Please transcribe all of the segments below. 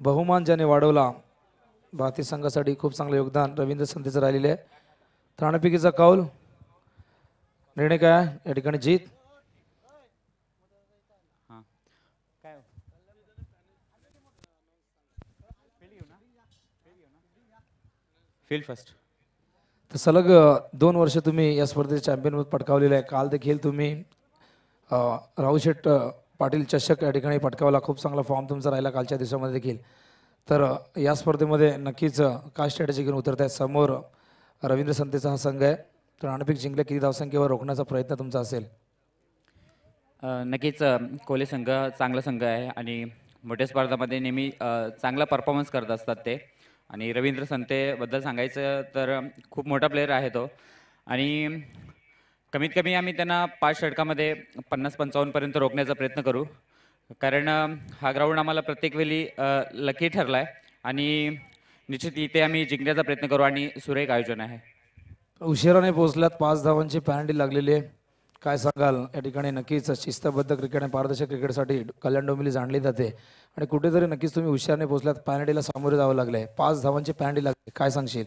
बहुमान ज्याने वाढवला भारतीय संघासाठी खूप चांगलं योगदान रवींद्र संतेचं राहिलेलं आहे. त्राणपिकेचा कौल निर्णय काय आहे? या ठिकाणी जीत फील्ड फर्स्ट. तर सलग 2 वर्ष तुम्ही या स्पर्धेचे चॅम्पियनपद पटकावलेलं आहे. काल देखील तुम्ही राहुल शेठ पाटील चषक या ठिकाणी पटकावला. खूप चांगला फॉर्म तुमचा राहिला कालच्या दिवसामध्ये देखील. तर या स्पर्धेमध्ये नक्कीच काय स्ट्रॅटेजी घेऊन उतरत आहे? समोर रवींद्र संतेचा हा संघ आहे. तर नाणेफेक जिंकले किती धावसंख्येवर रोखण्याचा प्रयत्न तुमचा असेल? नक्कीच कोहली संघ चांगला संघ आहे आणि मोठ्या स्पर्धामध्ये नेहमी चांगला परफॉर्मन्स करत असतात ते. आणि रवींद्र संतेबद्दल सांगायचं तर खूप मोठा प्लेयर आहे तो. आणि कमीत कमी आम्ही त्यांना 5 षटकामध्ये 50-55 पर्यंत रोखण्याचा प्रयत्न करू. कारण हा ग्राउंड आम्हाला प्रत्येक वेळी लकी ठरला आहे आणि निश्चित इथे आम्ही जिंकण्याचा प्रयत्न करू आणि सुरेख आयोजन आहे. उशिराने पोहोचल्यात, 5 धावांची पॅनल्टी लागलेली आहे. काय सांगाल या ठिकाणी? नक्कीच शिस्तबद्ध क्रिकेट आणि पारदर्शक क्रिकेटसाठी कल्याण डोंबिवली जाणली जाते आणि कुठेतरी नक्कीच तुम्ही उशिराने पोहोचल्यात, पॅनल्टीला सामोरे जावं लागले. 5 धावांची पॅनल्टी लागली, काय सांगशील?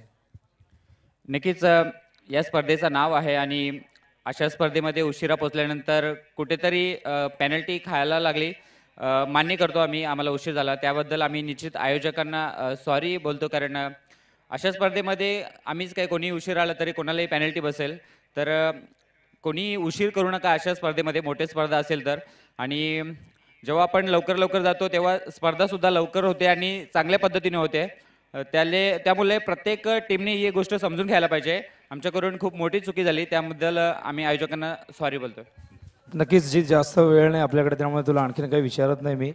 नक्कीच या स्पर्धेचं नाव आहे आणि अशा स्पर्धेमध्ये उशिरा पोचल्यानंतर कुठेतरी पेनल्टी खायला लागली. मान्य करतो आम्ही, आम्हाला उशीर झाला त्याबद्दल आम्ही निश्चित आयोजकांना सॉरी बोलतो. कारण अशा स्पर्धेमध्ये आम्हीच काय कोणी उशीर आला तरी कोणालाही पेनल्टी बसेल. तर कोणी उशीर करू नका अशा स्पर्धेमध्ये, मोठी स्पर्धा असेल तर. आणि जेव्हा आपण लवकर लवकर जातो तेव्हा स्पर्धासुद्धा लवकर होते आणि चांगल्या पद्धतीने होते. त्यामुळे प्रत्येक टीमने ही गोष्ट समजून घ्यायला पाहिजे. आमच्याकडून खूप मोठी चुकी झाली, त्याबद्दल आम्ही आयोजकांना सॉरी बोलतो. नक्कीच जी जास्त वेळ नाही आपल्याकडे, त्यामुळे तुला आणखीन काही विचारत नाही मी.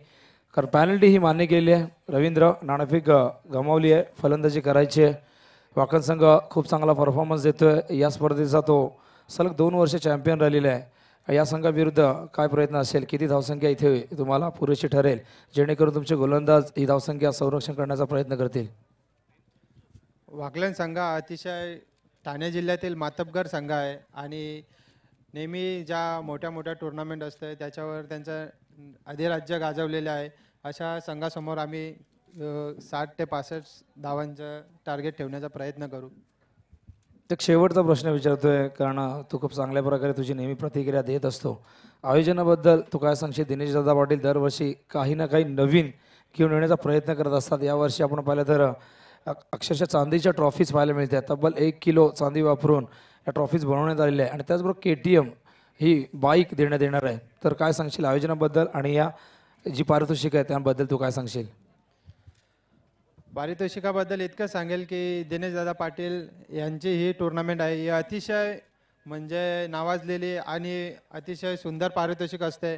कारण पॅनल्टी ही मान्य केली आहे. रवींद्र नाणेफेक गमावली आहे, फलंदाजी करायची आहे. वाकण संघ खूप चांगला परफॉर्मन्स देतोय या स्पर्धेचा. तो सलग 2 वर्ष चॅम्पियन राहिलेला आहे. या संघाविरुद्ध काय प्रयत्न असेल? किती धावसंख्या इथे तुम्हाला पुरेशी ठरेल जेणेकरून तुमचे गोलंदाज ही धावसंख्या संरक्षण करण्याचा प्रयत्न करतील? वाकलन संघ अतिशय ठाणे जिल्ह्यातील मातबगर संघ आहे आणि नेहमी ज्या मोठ्या मोठ्या टुर्नामेंट असते त्याच्यावर त्यांचं अधिराज्य गाजवलेलं आहे. अशा संघासमोर आम्ही 60 ते 65 धावांचं टार्गेट ठेवण्याचा प्रयत्न करू. एक शेवटचा प्रश्न विचारतोय, कारण तू खूप चांगल्या प्रकारे तुझी नेहमी प्रतिक्रिया देत असतो. आयोजनाबद्दल तू काय सांगशील? दिनेश दादा पाटील दरवर्षी काही ना काही नवीन घेऊन येण्याचा प्रयत्न करत असतात. यावर्षी आपण पाहिलं तर अक्षरशः चांदीच्या ट्रॉफीज पाहायला मिळतात. तब्बल 1 किलो चांदी वापरून या ट्रॉफीज बनवण्यात आलेल्या आहे आणि त्याचबरोबर KTM ही बाईक देण्यात येणार आहे. तर काय सांगशील आयोजनाबद्दल आणि या जी पारितोषिक आहे त्याबद्दल तू काय सांगशील? पारितोषिकाबद्दल इतकं सांगेल की दिनेश दादा पाटील यांची ही टुर्नामेंट आहे, ही अतिशय म्हणजे नावाजलेली आणि अतिशय सुंदर पारितोषिक असते.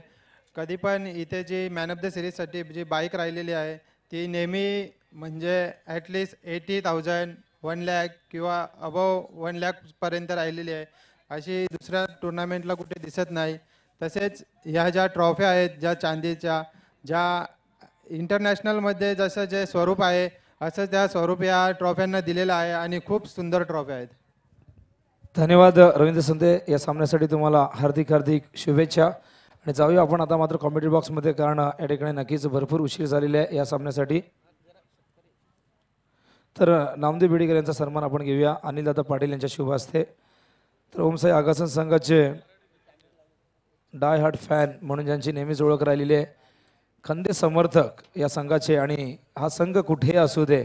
कधी पण इथे जी मॅन ऑफ द सिरीजसाठी जी बाईक राहिलेली आहे ती नेहमी म्हणजे ॲटलिस्ट 80,000, 1 लाख किंवा अबव 1 लाखपर्यंत राहिलेली आहे. अशी दुसऱ्या टुर्नामेंटला कुठे दिसत नाही. तसेच ह्या ज्या ट्रॉफ्या आहेत, ज्या चांदीच्या, ज्या इंटरनॅशनलमध्ये जसं जे स्वरूप आहे असं त्या स्वरूप या ट्रॉफ्यांना दिलेलं आहे आणि खूप सुंदर ट्रॉफ्या आहेत. धन्यवाद रवींद्र संते. या सामन्यासाठी तुम्हाला हार्दिक हार्दिक शुभेच्छा. आणि जाऊया आपण आता मात्र कॉमेडी बॉक्समध्ये, कारण या ठिकाणी नक्कीच भरपूर उशीर झालेला आहे या सामन्यासाठी. तर नामदेव बेडेकर यांचा सन्मान आपण घेऊया अनिलदादा पाटील यांच्या शुभ हस्ते. तर ओमसाई आगासन संघाचे डाय हार्ट फॅन म्हणून ज्यांची नेहमीच ओळख राहिलेली आहे, खंदे समर्थक या संघाचे. आणि हा संघ कुठेही असू दे,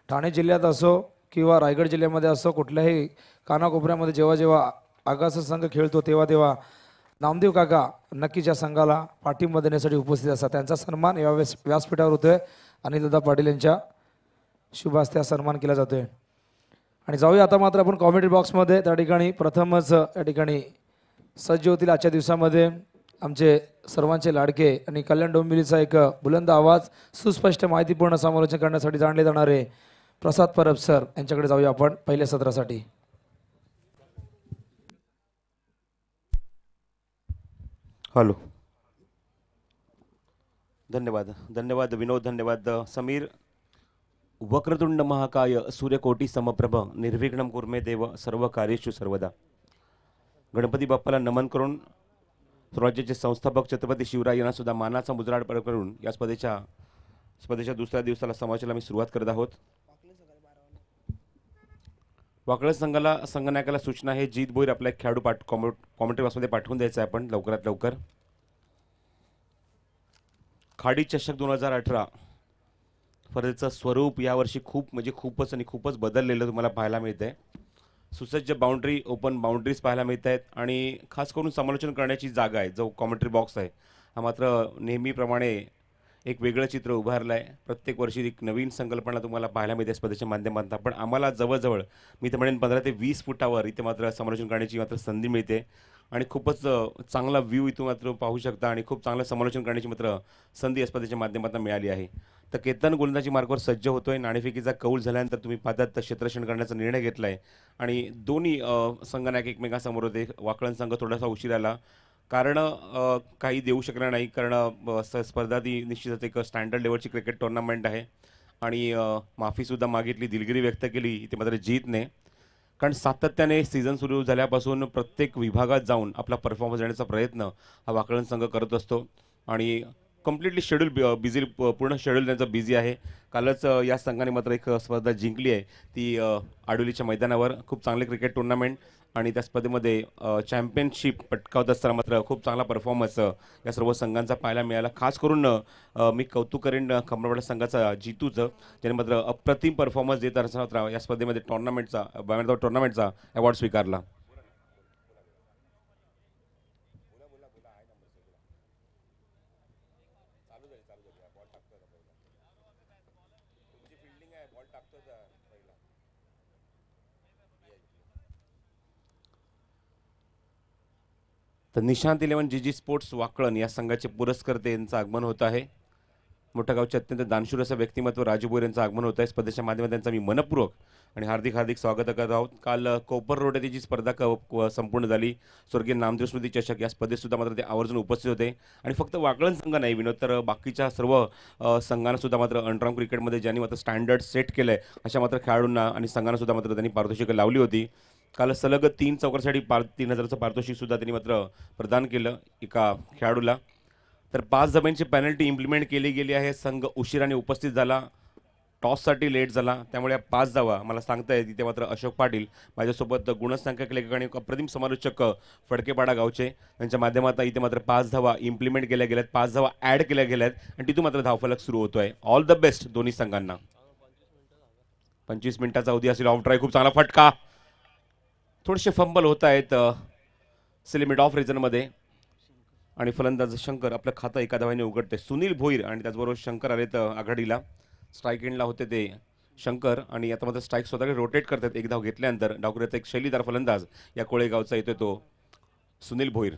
ठाणे जिल्ह्यात असो किंवा रायगड जिल्ह्यामध्ये असो, कुठल्याही कानाकोपऱ्यामध्ये जेव्हा जेव्हा आगासन संघ खेळतो तेव्हा तेव्हा नामदेव काका नक्कीच या संघाला पाठिंबा देण्यासाठी उपस्थित असतात. त्यांचा सन्मान या व्यासपीठावर होतोय. अनिलदादा पाटील यांच्या शुभ हस्ते सन्मान केला जातोय. आणि जाऊया आता मात्र आपण कॉमेडी बॉक्समध्ये. त्या ठिकाणी प्रथमच या ठिकाणी सज्ज होतील आजच्या दिवसामध्ये आमचे सर्वांचे लाडके आणि कल्याण डोंबिवलीचा एक बुलंद आवाज, सुस्पष्ट माहितीपूर्ण समालोचन करण्यासाठी जाणले जाणारे प्रसाद परब सर यांच्याकडे जाऊया आपण पहिल्या सत्रासाठी. हॅलो, धन्यवाद धन्यवाद विनोद, धन्यवाद समीर. वक्रतुंड महाकाय सूर्यकोटी समप्रभ निर्विघ्नं कुर्मे देव सर्व कार्येषु सर्वदा. गणपती बाप्पाला नमन करून स्वराज्याचे संस्थापक छत्रपती शिवराय यांना सुद्धा मानाचा मुजराड करून या स्पर्धेच्या स्पर्धेच्या दुसऱ्या दिवसाला समावेशाला आम्ही सुरुवात करत आहोत. वाकळज संघनायकाला सूचना आहे, जीत भोईर आपला एक खेळाडू कॉमेंट्री बॉक्समध्ये पाठवून द्यायचा आहे आपण लवकरात लवकर. खाडी चषक 2018 स्पर्धेचं स्वरूप यावर्षी खूपच बदललेलं तुम्हाला पाहायला मिळतंय. सुसज्ज बाउंड्री, ओपन बाउंड्रीज पाहायला मिळत आहेत आणि खास करून समालोचन करण्याची जागा आहे. जो कॉमेंट्री बॉक्स आहे हा मात्र नेहमीप्रमाणे एक वेगळं चित्र उभारलं आहे. प्रत्येक वर्षी एक नवीन संकल्पना तुम्हाला पाहायला मिळते स्पर्धेच्या माध्यमातून. पण आम्हाला जवळजवळ मी तर म्हणेन 15 ते 20 फुटावर इथे मात्र समालोचन करण्याची मात्र संधी मिळते आणि खूपच चांगला व्ह्यू इथून मात्र पाहू शकता आणि खूप चांगलं समालोचन करण्याची मात्र संधी या स्पर्धेच्या माध्यमातून मिळाली आहे. तर केतन गोलंदाजी मार्गावर सज्ज होतोय. नाणेफेकीचा कौल झाल्यानंतर तुम्ही पाहतात तर क्षेत्ररक्षण करण्याचा निर्णय घेतला आहे आणि दोन्ही संघनायक एकमेकांसमोर होते. वाकळण संघ थोडासा उशीर आला, कारण काही देऊ शकणार नाही, कारण स्पर्धा ती निश्चितच एक स्टँडर्ड लेवलची क्रिकेट टुर्नामेंट आहे आणि माफीसुद्धा मागितली, दिलगिरी व्यक्त केली इथे मात्र जीतने. कारण सातत्याने सीझन सुरू झाल्यापासून प्रत्येक विभागात जाऊन आपला परफॉर्मन्स देण्याचा प्रयत्न हा वाकळण संघ करत असतो आणि कम्प्लिटली शेड्यूल पूर्ण शेड्यूल त्यांचं बिझी आहे. कालच या संघाने मात्र एक स्पर्धा जिंकली आहे, ती आडोलीच्या मैदानावर. खूप चांगले क्रिकेट टुर्नामेंट आणि त्या स्पर्धेमध्ये चॅम्पियनशिप पटकावत असताना मात्र खूप चांगला परफॉर्मन्स या सर्व संघांचा पाहायला मिळाला. खास करून मी कौतुक करेन खंबाळवाडा संघाचा जितूचं, ज्याने मात्र अप्रतिम परफॉर्मन्स देत असताना या स्पर्धेमध्ये टुर्नामेंटचा अवॉर्ड स्वीकारला. तर निशांत 11 जी स्पोर्ट्स वाकळण या संघाचे पुरस्कर्ते यांचं आगमन होत आहे. मोठ्या गावचे अत्यंत दानशूर असं व्यक्तिमत्व राजू भोईर यांचं आगमन होत आहे. स्पर्धेच्या माध्यमातून त्यांचं मी मनपूर्वक आणि हार्दिक स्वागत करत आहोत. काल कोपर रोड येथे जी स्पर्धा संपूर्ण झाली, स्वर्गीय नामदेव स्मृती चषक, या स्पर्धेत सुद्धा मात्र ते आवर्जून उपस्थित होते आणि फक्त वाकळण संघ नाही विनोद, तर बाकीच्या सर्व संघांना सुद्धा मात्र अंडरआर्म क्रिकेटमध्ये ज्यांनी मात्र स्टँडर्ड सेट केलं आहे अशा मात्र खेळाडूंना आणि संघांना सुद्धा मात्र त्यांनी पारितोषिकं लावली होती. काल सलग 3 चौकारसाठी 3,000चं पारितोषिक सुद्धा त्यांनी मात्र प्रदान केलं एका खेळाडूला. तर 5 धाब्यांची पेनल्टी इम्प्लिमेंट केली गेली आहे. संघ उशिराने उपस्थित झाला, टॉससाठी लेट झाला, त्यामुळे या 5 धावा मला सांगता येईल. तिथे मात्र अशोक पाटील माझ्यासोबत गुणसंख्यक लेखक आणि अप्रतिम समालोचक फडकेपाडा गावचे यांच्या माध्यमातून इथे मात्र 5 धावा इम्प्लिमेंट केल्या गेल्यात, 5 धावा ॲड केल्या गेल्यात आणि तिथून मात्र धावफलक सुरू होतोय. ऑल द बेस्ट दोन्ही संघांना. 25 मिनिटाचा अवधी असेल. ऑफ ड्राईव्ह, खूप चांगला फटका. थोडेसे फंबल होत आहेत लिमिट ऑफ रिझनमध्ये आणि फलंदाज शंकर आपलं खातं एका धावाने उघडते. सुनील भोईर आणि त्याचबरोबर शंकर आलेत आघाडीला. स्ट्राईक एंडला होते ते शंकर आणि आता मात्र स्ट्राईक स्वतःकडे रोटेट करतात. एक धाव घेतल्यानंतर डावखुऱ्याचा एक शैलीदार फलंदाज या कोळेगावचा येतो तो सुनील भोईर.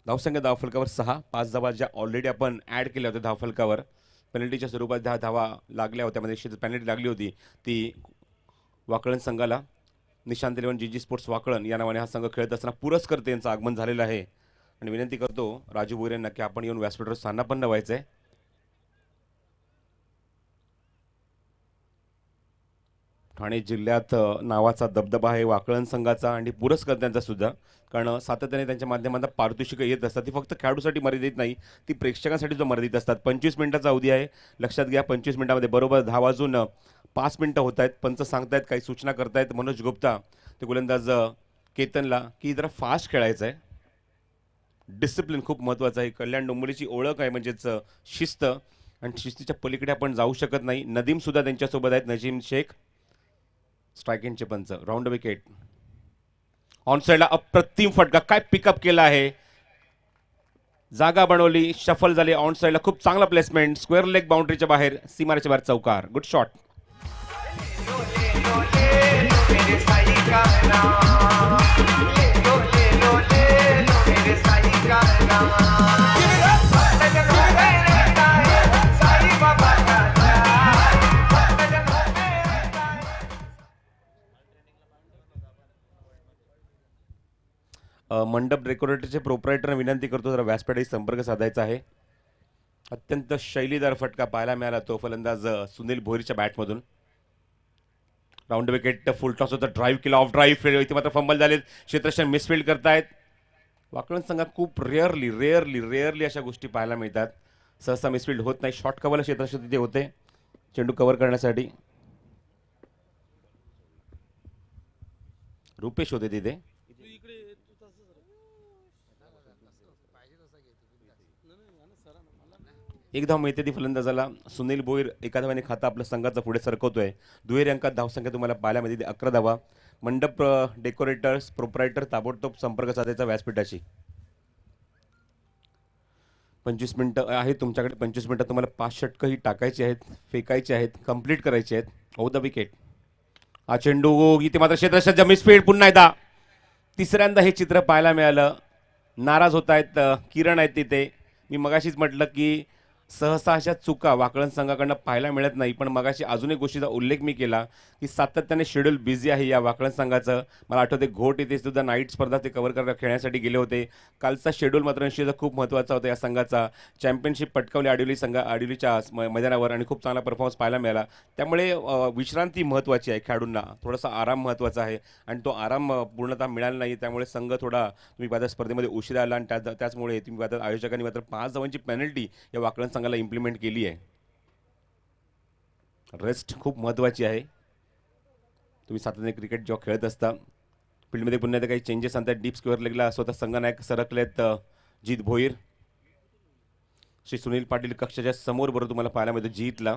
धावसंख्या धावफलकावर 6, 5 धावा ज्या ऑलरेडी आपण ॲड केल्या होत्या धावफलकावर. पेनल्टीच्या स्वरूपात 10 धावा लागल्या होत्या, मध्ये पेनल्टी लागली होती ती वाकळण संघाला. निशांत 11 जी स्पोर्ट्स वाकळण या नावाने हा संघ खेळत असताना पुरस्कर्ते यांचं आगमन झालेलं आहे आणि विनंती करतो राजू भोईर यांना की आपण येऊन व्यासपीठावर स्थानापन्न व्हायचंय. ठाणे जिल्ह्यात नावाचा दबदबा आहे वाकळण संघाचा आणि पुरस्कर्त्यांचा सुद्धा, कारण सातत्याने त्यांच्या माध्यमातून पारितोषिकं येत असतात. ती फक्त खेळाडूसाठी मर्यादित नाही, ती प्रेक्षकांसाठी सुद्धा मर्यादित असतात. 25 मिनिटाचा अवधी आहे, लक्षात घ्या. 25 मिनिटामध्ये बरोबर 10 वाजून 5 मिनिटं होत आहेत. पंच सांगतायत, काही सूचना करतायत मनोज गुप्ता ते गोलंदाज केतनला की जरा फास्ट खेळायचं आहे. डिसिप्लिन खूप महत्त्वाचं आहे. कल्याण डोंबिवलीची ओळख आहे म्हणजेच शिस्त, आणि शिस्तीच्या पलीकडे आपण जाऊ शकत नाही. नदीम सुद्धा त्यांच्यासोबत आहेत, नजीम शेख. स्ट्राईक एंडचे पंच. Round wicket. ऑन साईडला अप्रतिम फटका, काय पिकअप केला आहे, जागा बनवली, शफल झाली. ऑन साईडला खूप चांगला प्लेसमेंट, स्क्वेअर लेग बाउंड्रीच्या बाहेर, सीमारेच्या बाहेर चौकार. Good shot. मंडप डेकोरेटरचे प्रोप्रायटरने विनंती करतो जरा व्यासपीठाशी संपर्क साधायचा आहे. अत्यंत शैलीदार फटका पाहायला मिळाला तो फलंदाज सुनील भोईरच्या बॅटमधून. Round wicket. फुल टॉस होता, ड्राईव्ह केला, ऑफ ड्राईव्ह. इथे मात्र फंबल झालेत, क्षेत्ररक्षण मिसफिल्ड करतायत. वाकळण संघात खूप रेअरली अशा गोष्टी पाहायला मिळतात. सहसा मिसफील्ड होत नाही. शॉर्ट कव्हरला क्षेत्ररक्षक तिथे होते चेंडू कव्हर करण्यासाठी. रुपेश होते तिथे. एक धाव मिळते ती फलंदाजाला. सुनील भोईर एका धावाने खाता आपल्या संघाचा पुढे सरकवतोय. दुहेरी अंकात धावसंख्या तुम्हाला पाहायला मिळते 11 धावा. मंडप डेकोरेटर्स प्रोप्रायटर ताबडतोब संपर्क साधायचा व्यासपीठाशी. 25 मिनिटं आहेत तुमच्याकडे. 25 मिनिटात तुम्हाला 5 षटकं ही टाकायची आहेत, फेकायची आहेत, कंप्लीट करायची आहेत. Of the wicket. हा चेंडू इथे मात्र क्षेत्ररक्षक मिसफील्ड. पुन्हा एकदा तिसऱ्यांदा हे चित्र पाहायला मिळालं. नाराज होत आहेत किरण आहेत तिथे. मी मगाशीच म्हटलं की सहसा अशा चुका वाकळण संघाकडनं पाहायला मिळत नाही, पण मगाशी अजून एक गोष्टीचा उल्लेख मी केला की सातत्याने शेड्यूल बिझी आहे या वाकळण संघाचं. मला आठवते घोट इथे सुद्धा नाईट स्पर्धा ते कव्हर करण्यासाठी खेळण्यासाठी गेले होते. कालचा शेड्यूल मात्र निश्चितच खूप महत्त्वाचा होता. या संघाचा चॅम्पियनशिप पटकावली आडिवलीच्या मैदानावर आणि खूप चांगला परफॉर्मन्स पाहायला मिळाला. त्यामुळे विश्रांती महत्त्वाची आहे. खेळाडूंना थोडासा आराम महत्त्वाचा आहे आणि तो आराम पूर्णतः मिळाला नाही. त्यामुळे संघ थोडा तुम्ही पाहता स्पर्धेमध्ये उशिरा आला आणि त्याचमुळे तुम्ही पाहता आयोजकांनी मात्र 5 धावांची पेनल्टी या वाकळण संघाला इम्प्लिमेंट केली आहे. रेस्ट खूप महत्त्वाची आहे. तुम्ही सातत्याने क्रिकेट जेव्हा खेळत असता फील्डमध्ये पुन्हा काही चेंजेस आणतात. डीप स्क्वेअर लेगला स्वतः संघनायक सरकलेत जीत भोईर. श्री सुनील पाटील कक्षाच्या समोर बरोबर तुम्हाला पाहायला मिळतो जीतला.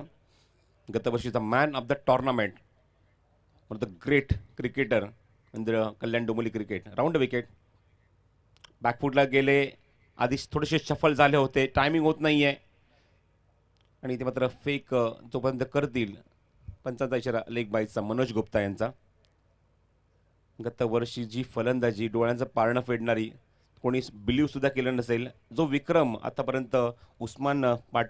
गतवर्षीचा man of the tournament, one of the great cricketer in the Kalyan Dombivli cricket. Round wicket. बॅकफुटला गेले. आधी थोडेसे शफल झाले होते. टायमिंग होत नाही आहे आणि इथे मात्र फेक जोपर्यंत करतील. पंचांचा इशारा लेग बाईचा मनोज गुप्ता यांचा. गत वर्षी जी फलंदाजी डोळ्यांचं पारणं फेडणारी कोणी बिलीव्ह सुद्धा केलं नसेल, जो विक्रम आतापर्यंत उस्मान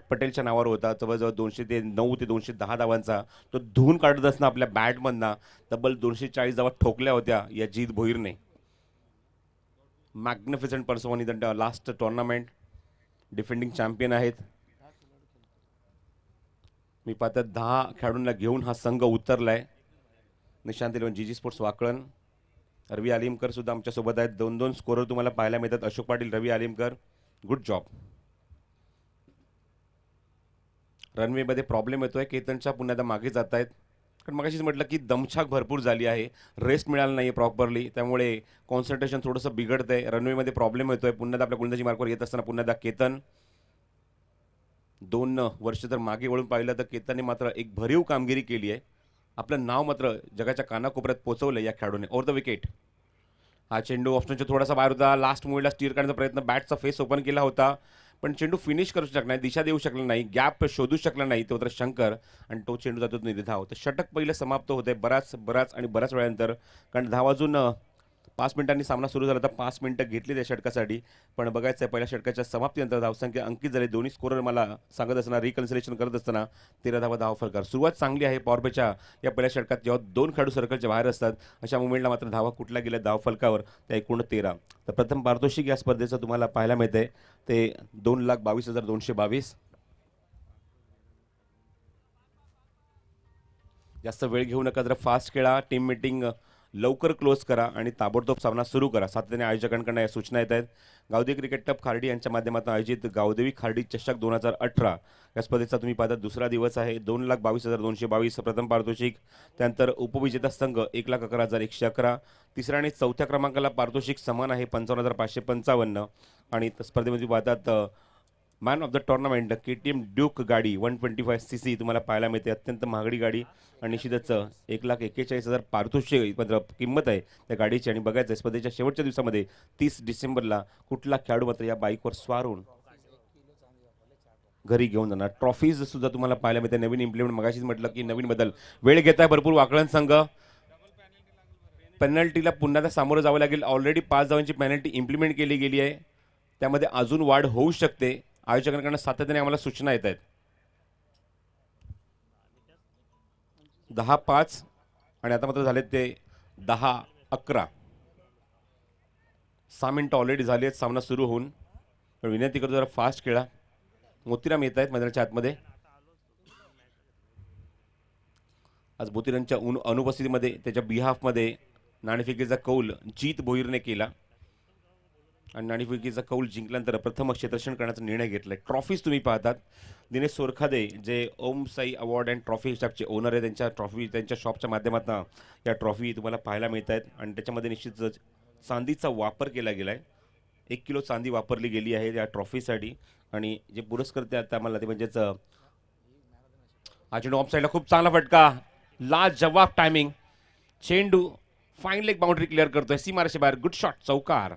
पटेलच्या नावावर होता जवळजवळ 209 ते 210 धावांचा, तो धुवून काढत असताना आपल्या बॅटमधनं तब्बल 240 धावा ठोकल्या होत्या या जीत भोईरने. Magnificent person in the last tournament. Defending champion आहेत. मी पाहता 10 खेळाडूंना घेऊन हा संघ उतरलाय. निशांत 11 जीजी स्पोर्ट्स वाकळण. रवी आलिमकर सुद्धा आमच्यासोबत आहेत. 2-2 स्कोरर तुम्हाला पाहायला मिळतात. अशोक पाटील, रवी आलिमकर, गुड जॉब. रनवेमध्ये प्रॉब्लेम येतोय. केतनच्या पुन्हा एकदा मागे जात आहेत कारण मगाशीच म्हटलं की दमछाक भरपूर झाली आहे. रेस्ट मिळाला नाही प्रॉपरली, त्यामुळे कॉन्सन्ट्रेशन थोडंसं बिघडतंय. रनवेमध्ये प्रॉब्लेम येतोय. पुन्हा एकदा आपल्या गोलंदाजी मार्कवर येत असताना पुन्हा एकदा केतन. 2 वर्ष जर मागे वळून पाहिलं तर केतनने मात्र एक भरीव कामगिरी केली आहे. आपलं नाव मात्र जगाच्या कानाकोपऱ्यात पोहोचवलं या खेळाडूने. Over the wicket. हा चेंडू ऑप्शनच्या थोडासा बाहेर होता. लास्ट मुव्हमेंटला स्टीर करण्याचा प्रयत्न, बॅटचा फेस ओपन केला होता पण चेंडू फिनिश करू शकला नाही, दिशा देऊ शकला नाही, गॅप शोधू शकला नाही तो तर शंकर आणि तो चेंडू जातो निधी धाव. तर षटक पहिलं समाप्त होते बऱ्याच वेळानंतर, कारण धाव अजून 5 मिनिटांनी सामना सुरू झाला. तर 5 मिनिटं घेतली त्या षटकासाठी. पण बघायचं आहे पहिल्या षटकाच्या समाप्तीनंतर धावसंख्या अंकित झाली. दोन्ही स्कोरर मला सांगत असताना रिकन्सिलेशन करत असताना 13 धावा धाव फरकार. सुरुवात चांगली आहे पॉवरप्लेच्या या पहिल्या षटकात. जेव्हा 2 खेळाडू सर्कलच्या बाहेर असतात अशा मुवमेंटला मात्र धावा कुठल्या गेल्या धाव फलकावर त्या एकूण 13. तर प्रथम पारितोषिक या स्पर्धेचं तुम्हाला पाहायला मिळते ते 2,22,222. जास्त वेळ घेऊ नका, जरा फास्ट खेळा. टीम मीटिंग लवकर क्लोज करा आणि ताबडतोब सामना सुरू करा. सातत्याने आयोजकांकडून या सूचना येत आहेत. गावदेवी क्रिकेट क्लब खार्डी यांच्या माध्यमातून आयोजित गावदेवी खार्डी चषक 2018 या स्पर्धेचा तुम्ही पाहता दुसरा दिवस आहे. 2,22,222 प्रथम पारितोषिक. त्यानंतर उपविजेता संघ 1,11,111. तिसऱ्या आणि चौथ्या क्रमांकाला पारितोषिक समान आहे 55,555. आणि स्पर्धेमध्ये पाहतात man of the tournament KTM Duke गाडी 125cc तुम्हाला पाहायला मिळते. अत्यंत महागडी गाडी आणि निश्चितच 1,41,000 पारितोषिक किंमत आहे त्या गाडीची. आणि बघायचं स्पर्धेच्या शेवटच्या दिवसामध्ये 30 डिसेंबरला कुठला खेळाडू मात्र या बाईकवर स्वार होऊन घरी घेऊन जाणार. ट्रॉफीज सुद्धा तुम्हाला पाहायला मिळते. नवीन इम्प्लिमेंट, मगाशीच म्हटलं की नवीन बदल. वेळ घेत आहे भरपूर वाकळण संघ. पेनल्टीला पुन्हा त्या सामोरं जावं लागेल. ऑलरेडी 5 धावांची पेनल्टी इम्प्लिमेंट केली गेली आहे. त्यामध्ये अजून वाढ होऊ शकते. आयोजकांकडून सातत्याने आम्हाला सूचना येत आहेत. 10-5 आणि आता मात्र झालेत ते 10-11. 6 मिनिटं ऑलरेडी झाली आहेत सामना सुरू होऊन. पण विनंती करतो जरा फास्ट खेळा. मोतीराम येत आहेत मैदानाच्या आतमध्ये. आज मोतीरामच्या अनुपस्थितीमध्ये त्याच्या बिहाफमध्ये नाणेफेकीचा कौल जीत भोईरने केला. आणि नाणेफेकीचा कौल जिंकल्यानंतर प्रथम क्षेत्ररक्षण करण्याचा निर्णय घेतलाय. ट्रॉफीज तुम्ही पाहतात. दिनेश सोरखादे जे ओम साई अवॉर्ड अँड ट्रॉफी शॉपचे ओनर आहे, त्यांच्या शॉपच्या माध्यमातून या ट्रॉफी तुम्हाला पाहायला मिळत आहेत. आणि त्याच्यामध्ये निश्चितच चांदीचा वापर केला गेला आहे. 1 किलो चांदी वापरली गेली आहे या ट्रॉफीसाठी. आणि जे पुरस्कर्ते आहेत आम्हाला ते म्हणजेच चेंडू ऑफ साईडला खूप चांगला फटका, लाजवाब टायमिंग, चेंडू फाईन लेग बाउंड्री क्लिअर करतोय सीमारेषे बाहेर. गुड शॉट, चौकार.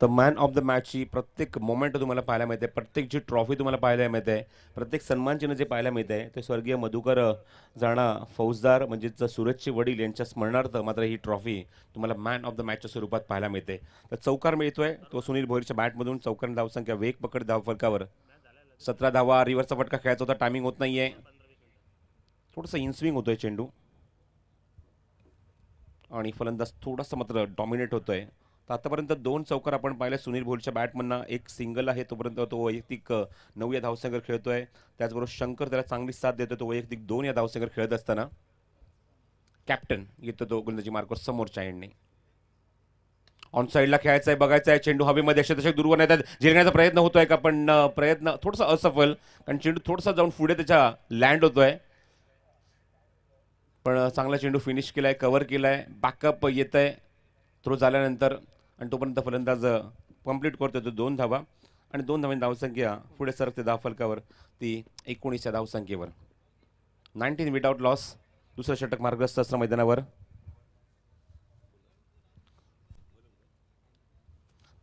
तर मॅन ऑफ द मॅचची प्रत्येक मोमेंट तुम्हाला पाहायला मिळते, प्रत्येक जी ट्रॉफी तुम्हाला पाहायला मिळते, प्रत्येक सन्मान चिन्ह जे पाहायला मिळते ते स्वर्गीय मधुकर जाणा फौजदार म्हणजेच सुरजचे वडील यांच्या स्मरणार्थ मात्र ही ट्रॉफी तुम्हाला मॅन ऑफ द मॅचच्या स्वरूपात पाहायला मिळते. तर चौकार मिळतोय तो सुनील भोईरच्या बॅटमधून. चौकार धावसंख्या, वेग पकड धावफलकावर 17 धावा. रिव्हरचा फटका खेळायचा होता, टायमिंग होत नाहीये, थोडंसं इनस्विंग होतोय चेंडू आणि फलंदाज थोडासा मात्र डॉमिनेट होतोय. तर आतापर्यंत 2 चौकार आपण पाहिले सुनील भोईरच्या बॅटमधनं, एक सिंगल आहे, तोपर्यंत तो वैयक्तिक 9 या धावसंख्येवर खेळतोय. त्याचबरोबर शंकर त्याला चांगली साथ देतोय, तो वैयक्तिक 2 या धावसंख्येवर खेळत असताना कॅप्टन येतो तो गोलंदाजी मार्कवर समोरच्या एंडने. ऑन साईडला खेळायचं आहे, बघायचं आहे, चेंडू हवेमध्ये क्षेत्ररक्षक दूरवर येतात, जिरण्याचा प्रयत्न होतोय का, पण प्रयत्न थोडासा असफल, कारण चेंडू थोडासा जाऊन पुढे त्याच्या लँड होतोय. पण चांगला चेंडू फिनिश केलाय, कव्हर केलाय, बॅकअप येत आहे थ्रो झाल्यानंतर. आणि तोपर्यंत फलंदाज कंप्लीट करतोय तो 2 धावा. आणि 2 धावांची धावसंख्या पुढे सरकते धावफलकावर ती 19 या धावसंख्येवर. 19 विदाउट लॉस. दुसरं षटक मार्गस्थ असतं मैदानावर.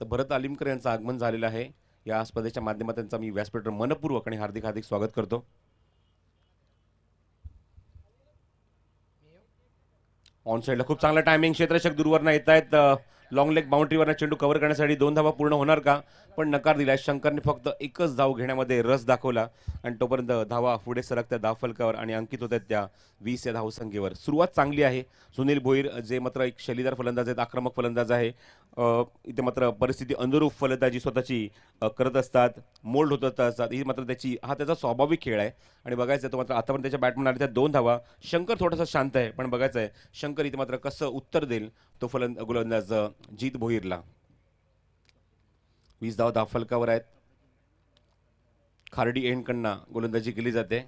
तर भरत आलिमकर यांचं आगमन झालेलं आहे. या स्पर्धेच्या माध्यमातून त्यांचा मी व्यासपीठावर मनपूर्वक आणि हार्दिक हार्दिक स्वागत करतो. ऑन साईडला खूप चांगला टायमिंग, क्षेत्ररक्षक दूरवरनं येत आहेत, लॉंग लेग बाउंड्रीवरनं चेंडू कव्हर करण्यासाठी 2 धावा पूर्ण होणार का, पण नकार दिलाय. शंकरने फक्त एकच धाव घेण्यामध्ये रस दाखवला आणि तोपर्यंत धावा पुढे सरकत्या धावफलकावर आणि अंकित होत आहेत त्या 20 या धावसंख्येवर. सुरुवात चांगली आहे. सुनील भोईर जे मात्र एक शैलीदार फलंदाज आहेत, आक्रमक फलंदाज आहे, इथे मात्र परिस्थिती अनुरूप फलंदाजी स्वतःची करत असतात, मोल्ड होत असतात. ही मात्र त्याचा स्वाभाविक खेळ आहे. आणि बघायचं तो मात्र आतापर्यंत त्याच्या बॅटमन आल्या त्या 2 धावा. शंकर थोडासा शांत आहे, पण बघायचं आहे शंकर इथे मात्र कसं उत्तर देईल तो गोलंदाज जीत भोईरला. 20 धावा धावफलकावर आहेत. खार्डी एंडकडनं गोलंदाजी केली जाते.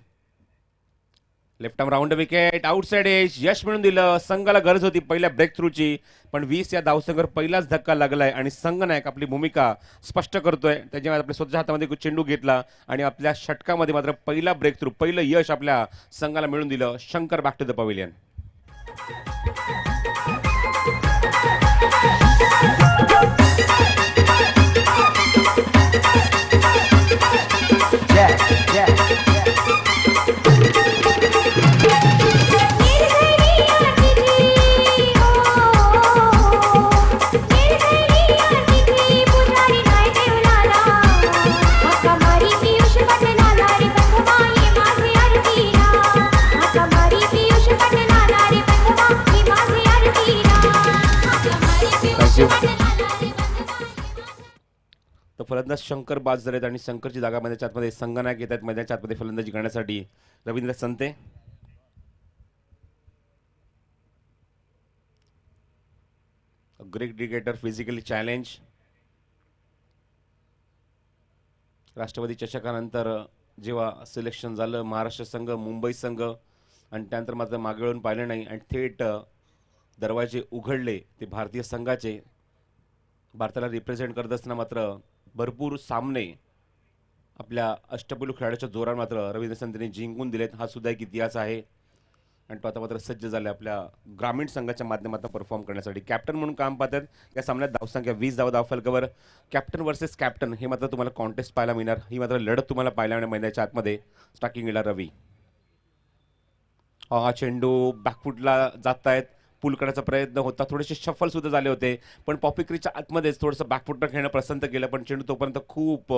Left arm round wicket, outside edge, यश मिळून दिलं. संघाला गरज होती पहिल्या ब्रेक थ्रूची, पण 20 या धावसंख्येवर पहिलाच धक्का लागलाय आणि संघनायक आपली भूमिका स्पष्ट करतोय. त्याच्यामुळे आपल्या स्वतःच्या हातामध्ये चेंडू घेतला आणि आपल्या षटकामध्ये मात्र पहिला ब्रेक थ्रू, पहिलं यश आपल्या संघाला मिळून दिलं. Shankar back to the pavilion. तर फलंदाज शंकर बाद झालेत आणि शंकरची जागा मैदानाच्या आतमध्ये संघनायक येत आहेत मैदानाच्या आतमध्ये फलंदाजी करण्यासाठी. Ravindra Sante, great cricketer, physically challenge. राष्ट्रवादी चषकानंतर जेव्हा सिलेक्शन झालं महाराष्ट्र संघ, मुंबई संघ, आणि त्यानंतर मात्र मागे वळून पाहिलं नाही आणि थेट दरवाजे उघडले ते भारतीय संघाचे. भारताला रिप्रेझेंट करत असताना मात्र भरपूर सामने आपल्या अष्टपैलू खेळाडूच्या जोरावर मात्र रवींद्र संतेने जिंकून दिलेत. हा सुद्धा एक इतिहास आहे आणि तो आता मात्र सज्ज झाला आपल्या ग्रामीण संघाच्या माध्यमातून परफॉर्म करण्यासाठी. कॅप्टन म्हणून काम पाहतात. या सामन्यात धावसंख्या 20 धावा धावफलकावर. कॅप्टन वर्सेस कॅप्टन हे मात्र तुम्हाला कॉन्टेस्ट पाहायला मिळणार. ही मात्र लढत तुम्हाला पाहायला मिळणार मैदानाच्या आतमध्ये. स्टार्टिंगला रवी, हा चेंडू बॅकफुटला जात आहेत, पुल करण्याचा प्रयत्न होता, थोडेसे शफल सुद्धा झाले होते, पण पॉपी क्रीजच्या आतमध्येच थोडंसं बॅकफुटनं खेळणं पसंत केलं, पण चेंडू तोपर्यंत खूप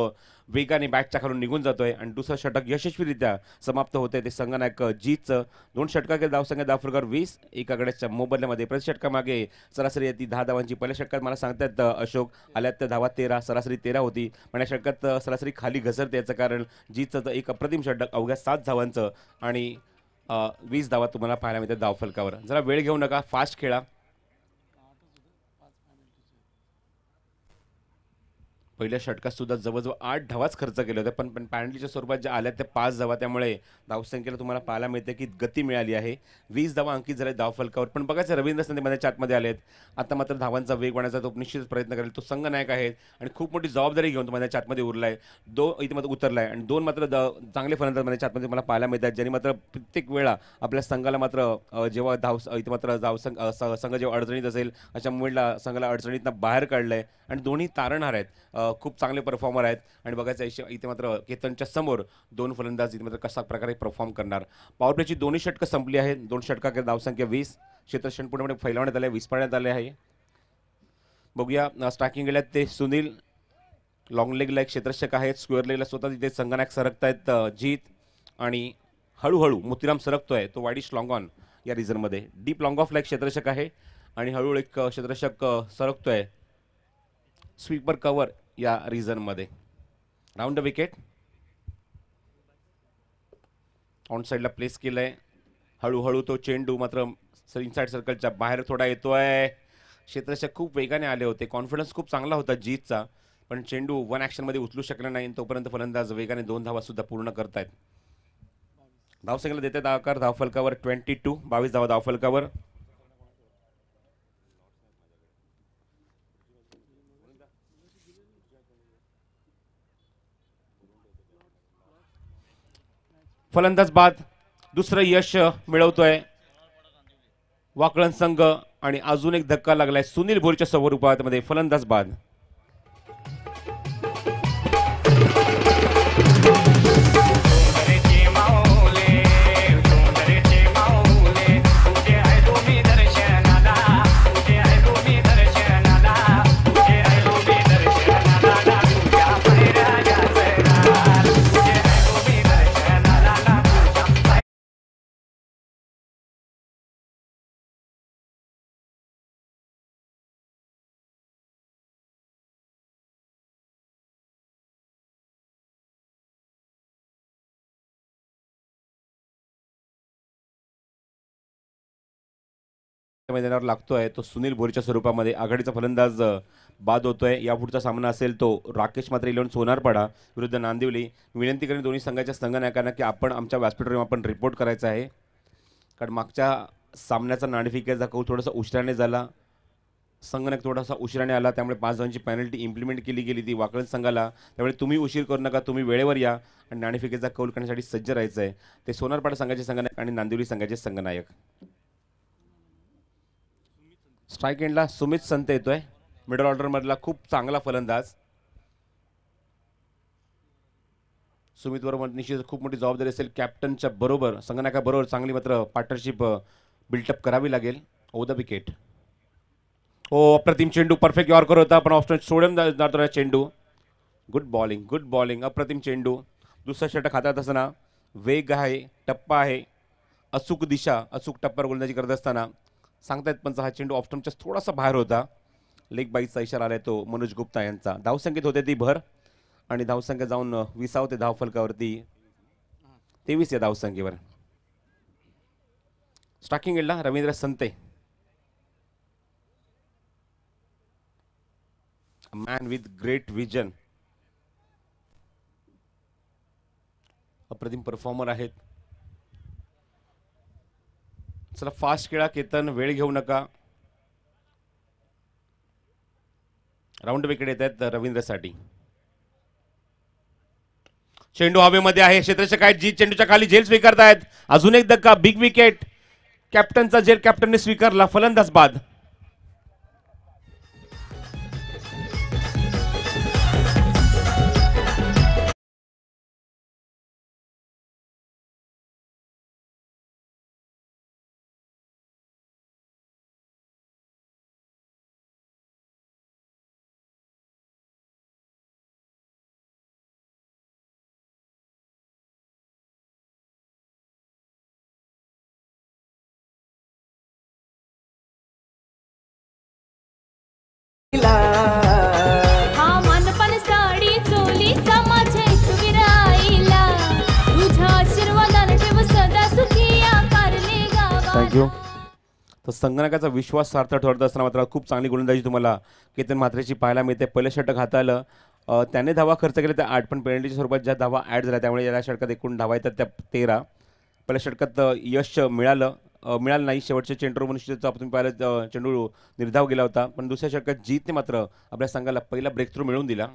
वेगाने बॅटच्या खालून निघून जातोय आणि दुसरं षटक यशस्वीरित्या समाप्त होते. ते संगनायक जीतचं 2 षटकांचे धावसंख्या धावफलकावर 20, एका गड्याच्या मोबदल्यामध्ये प्रति षटकामागे सरासरी ती 10 धावांची. पहिल्या षटकात मला सांगतात अशोक आल्यात त्या धावा 13, सरासरी 13 होती, पण या षटकात सरासरी खाली घसरते. याचं कारण जीतचं एक अप्रतिम षटक अवघ्या 7 धावांचं आणि 20 धावा तुम्हाला पाहायला मिळतात धावफलकावर. जरा वेळ घेऊ नका, फास्ट खेळा. पहिल्या षटकात सुद्धा जवळजवळ 8 धावाच खर्च केले होते, पण पॅनल्टीच्या स्वरूपात ज्या आल्या त्या 5 धावा, त्यामुळे धावसंख्येला तुम्हाला पाहायला मिळते की गती मिळाली आहे. 20 धावा अंकित झाले धावफलकावर. पण बघायचं रवींद्र संदे मध्ये आतमध्ये आलेत. आता मात्र धावांचा वेग वाढण्याचा तो निश्चितच प्रयत्न करेल. तो संघनायक आहे आणि खूप मोठी जबाबदारी घेऊन तो मध्ये आतमध्ये उरलाय, इथे मध्ये उतरलाय आणि 2 मात्र चांगले फलंदाज मध्ये आतमध्ये मला पाहायला मिळतात, ज्यांनी मात्र प्रत्येक वेळा आपल्या संघाला मात्र जेव्हा इथे मात्र संघ जेव्हा अडचणीत असेल अशा मुमेंटला संघाला अडचणीतनं बाहेर काढलंय आणि दोन्ही तारणहार आहेत, खूप चांगले परफॉर्मर आहेत. आणि बघायचं इथे मात्र केतनच्या समोर 2 फलंदाज इथे मात्र कशा प्रकारे परफॉर्म करणार. पॉवर प्लेची दोन्ही षटकं संपली आहेत. 2 षटकांकडे धावसंख्या 20, क्षेत्ररक्षण पूर्णपणे फैलावण्यात आले, 20 पाडण्यात आले आहे. बघूया स्ट्रायकिंग गेल्यात ते सुनील, लॉंग लेगला एक क्षेत्ररक्षक आहेत, स्क्वेअर लेगला स्वतः तिथे संगनायक सरकतायत जीत, आणि हळूहळू मोतीराम सरकतोय तो वाईडिश लॉंग ऑन या रिझनमध्ये. डीप लॉंग ऑफला एक क्षेत्ररक्षक आहे आणि हळूहळू एक क्षेत्ररक्षक सरकतोय स्वीपर कव्हर या रिझनमध्ये. राऊंड द विकेट ऑन साईडला प्लेस केलंय. हळूहळू तो चेंडू मात्र इनसाइड सर्कलच्या बाहेर थोडा येतोय. क्षेत्ररक्षक खूप वेगाने आले होते, कॉन्फिडन्स खूप चांगला होता जीतचा, पण चेंडू वन ॲक्शनमध्ये उचलू शकला नाही. तोपर्यंत फलंदाज वेगाने 2 धावा सुद्धा पूर्ण करतायत. धावसंख्येला देतात आकार धावफलकावर 22, 22 धावा धावफलकावर. फलंदाज बाद, दुसरं यश मिळवतोय वाकळण संघ आणि अजून एक धक्का लागलाय सुनील भोरच्या स्वरूपामध्ये. फलंदाज बाद. मैदानावर लागतोय तो सुनील भोरच्या स्वरूपामध्ये. आघाडीचा फलंदाज बाद होतोय. यापुढचा सामना असेल तो राकेश मात्र 11 सोनारपाडा विरुद्ध नांदिवली. विनंती करेन दोन्ही संघाच्या संघनायकांना की आपण आमच्या व्यासपीठावर आपण रिपोर्ट करायचा आहे, कारण मागच्या सामन्याचा नाणेफेकीचा कौल थोडासा उशिराने झाला, संघनायक थोडासा उशिराने आला, त्यामुळे 5 धावांची पेनल्टी इम्प्लिमेंट केली गेली ती वाकळण संघाला. त्यामुळे तुम्ही उशीर करू नका, तुम्ही वेळेवर या आणि नाणेफेकीचा कौल करण्यासाठी सज्ज राहायचं आहे. ते सोनारपाडा संघाचे संघनायक आणि नांदिवली संघाचे संघनायक. स्ट्राईक एंडला सुमित संत येतोय, मिडल ऑर्डर मधला खूप चांगला फलंदाज. सुमित बरोबर निश्चित खूप मोठी जबाबदारी असेल. कॅप्टनच्या बरोबर संघनायकाबरोबर चांगली मात्र पार्टनरशिप बिल्टअप करावी लागेल. ओ द विकेट. ओ अप्रतिम चेंडू, परफेक्ट यॉर्कर होता, पण ऑप्शन सोडून जातो चेंडू. गुड बॉलिंग, गुड बॉलिंग, अप्रतिम चेंडू. दुसरा षटक हातात असताना वेग आहे, टप्पा आहे, अचूक दिशा, अचूक टप्प्यावर गोलंदाजी करत असताना सांगतायत पंच हा चेंडू ऑफ थोडासा बाहेर होता. लेग बाईचा इशारा आलाय तो मनोज गुप्ता यांचा. धावसंख्येत होते ती भर आणि धावसंख्या जाऊन 20 होते धावफलकावरती 23 या धावसंख्येवर. स्ट्रायकिंग एंडला Ravindra संते, man with great vision, अप्रतिम परफॉर्मर आहेत. चला फास्ट खेळा केतन, वेळ घेऊ नका. राऊंड विकेट येत आहेत रवींद्रसाठी. चेंडू हवेमध्ये आहे, क्षेत्ररक्षक आहेत जी चेंडूच्या खाली झेल स्वीकारतायत. अजून एक धक्का, बिग विकेट. कॅप्टनचा झेल कॅप्टनने स्वीकारला. फलंदाज बाद. हा मानपण साडी चोलीचा माझ्या एकविराईला तुझ्या आशीर्वादाने ठेव सदा सुखी या कारले गावाला. थँक्यू. तर संगणकाचा विश्वास सार्थ ठरत असताना मात्र खूप चांगली गोलंदाजी तुम्हाला केतन म्हात्रेची पाहायला मिळते. पहिलं षटक हाताळलं, त्याने धावा खर्च केले त्या 8, पण पेनल्टीच्या स्वरूपात ज्या धावा ॲड झाल्या त्यामुळे या षटकात एकूण धावा येतात त्या 13. पहिल्या षटकात यश मिळालं नाही. शेवटच्या चेंडूवर मनुष्याचा तुम्ही पाहिलं चेंडू निर्धाव गेला होता, पण दुसऱ्या षटकात जीतने मात्र आपल्या संघाला पहिला ब्रेक थ्रू मिळवून दिला.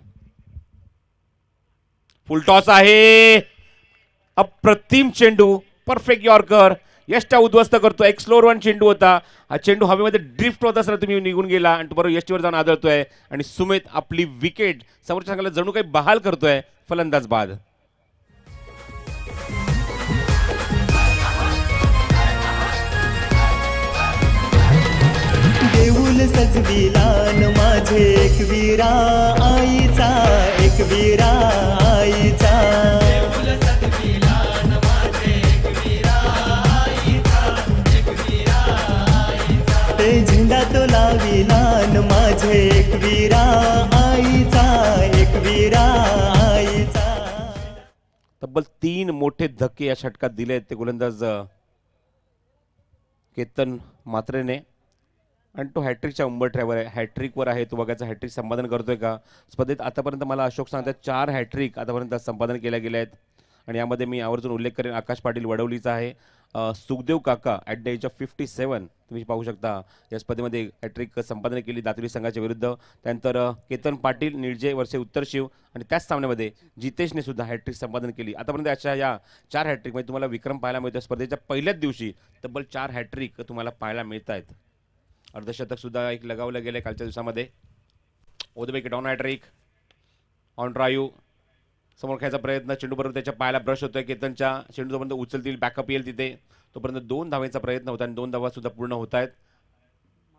फुल टॉस आहे, अप्रतिम चेंडू, परफेक्ट यॉर्कर. यशच्या उद्ध्वस्त करतो. एक स्लोअर वन चेंडू होता, हा चेंडू हवेमध्ये ड्रिफ्ट होत असताना तुम्ही निघून गेला आणि तो बरोबर यशवर जाऊन आदळतोय आणि सुमित आपली विकेट समोरच्या संघाला जणू काही बहाल करतोय. फलंदाज बाद. देऊल सजविलान माझे एकवीरा आईचा, एकवीरा आईचा. ते झेंडा तो लाविलान माझे एकवीरा आईचा, एकवीरा आईचा. तब्बल 3 मोठे धक्के या षटकात दिले ते गोलंदाज केतन म्हात्रेने आणि तो हॅट्रिकच्या उंबरठ्यावर आहे. हॅट्रिकवर आहे तो बघायचा हॅट्रिक संपादन करतोय का स्पर्धेत. आतापर्यंत मला अशोक सांगतात 4 हॅट्रिक आतापर्यंत संपादन केल्या गेल्या आहेत आणि यामध्ये मी आवर्जून उल्लेख करेन आकाश पाटील वडवलीचा आहे. सुखदेव काका ॲट द एज ऑफ 57 तुम्ही पाहू शकता या स्पर्धेमध्ये हॅट्रिक संपादन केली दातुरी संघाच्या विरुद्ध. त्यानंतर केतन पाटील, निर्जय वर्षे उत्तर शिव आणि त्याच सामन्यामध्ये जितेशने सुद्धा हॅट्रिक संपादन केली. आतापर्यंत अशा या 4 हॅट्रिकमध्ये तुम्हाला विक्रम पाहायला मिळतो. स्पर्धेच्या पहिल्याच दिवशी तब्बल 4 हॅट्रिक तुम्हाला पाहायला मिळत आहेत. अर्धशतक सुद्धा एक लगावलं गेलं कालच्या दिवसामध्ये. ओदबेक डाऊन हॅट्रिक ऑन ड्राईव्ह समोर खेळायचा प्रयत्न, चेंडू बरोबर त्याच्या पायाला ब्रश होतोय. केतनच्या चेंडू जोपर्यंत उचलतील बॅकअप येईल तिथे तोपर्यंत 2 धावांचा प्रयत्न होता आणि 2 धावा सुद्धा पूर्ण होत आहेत.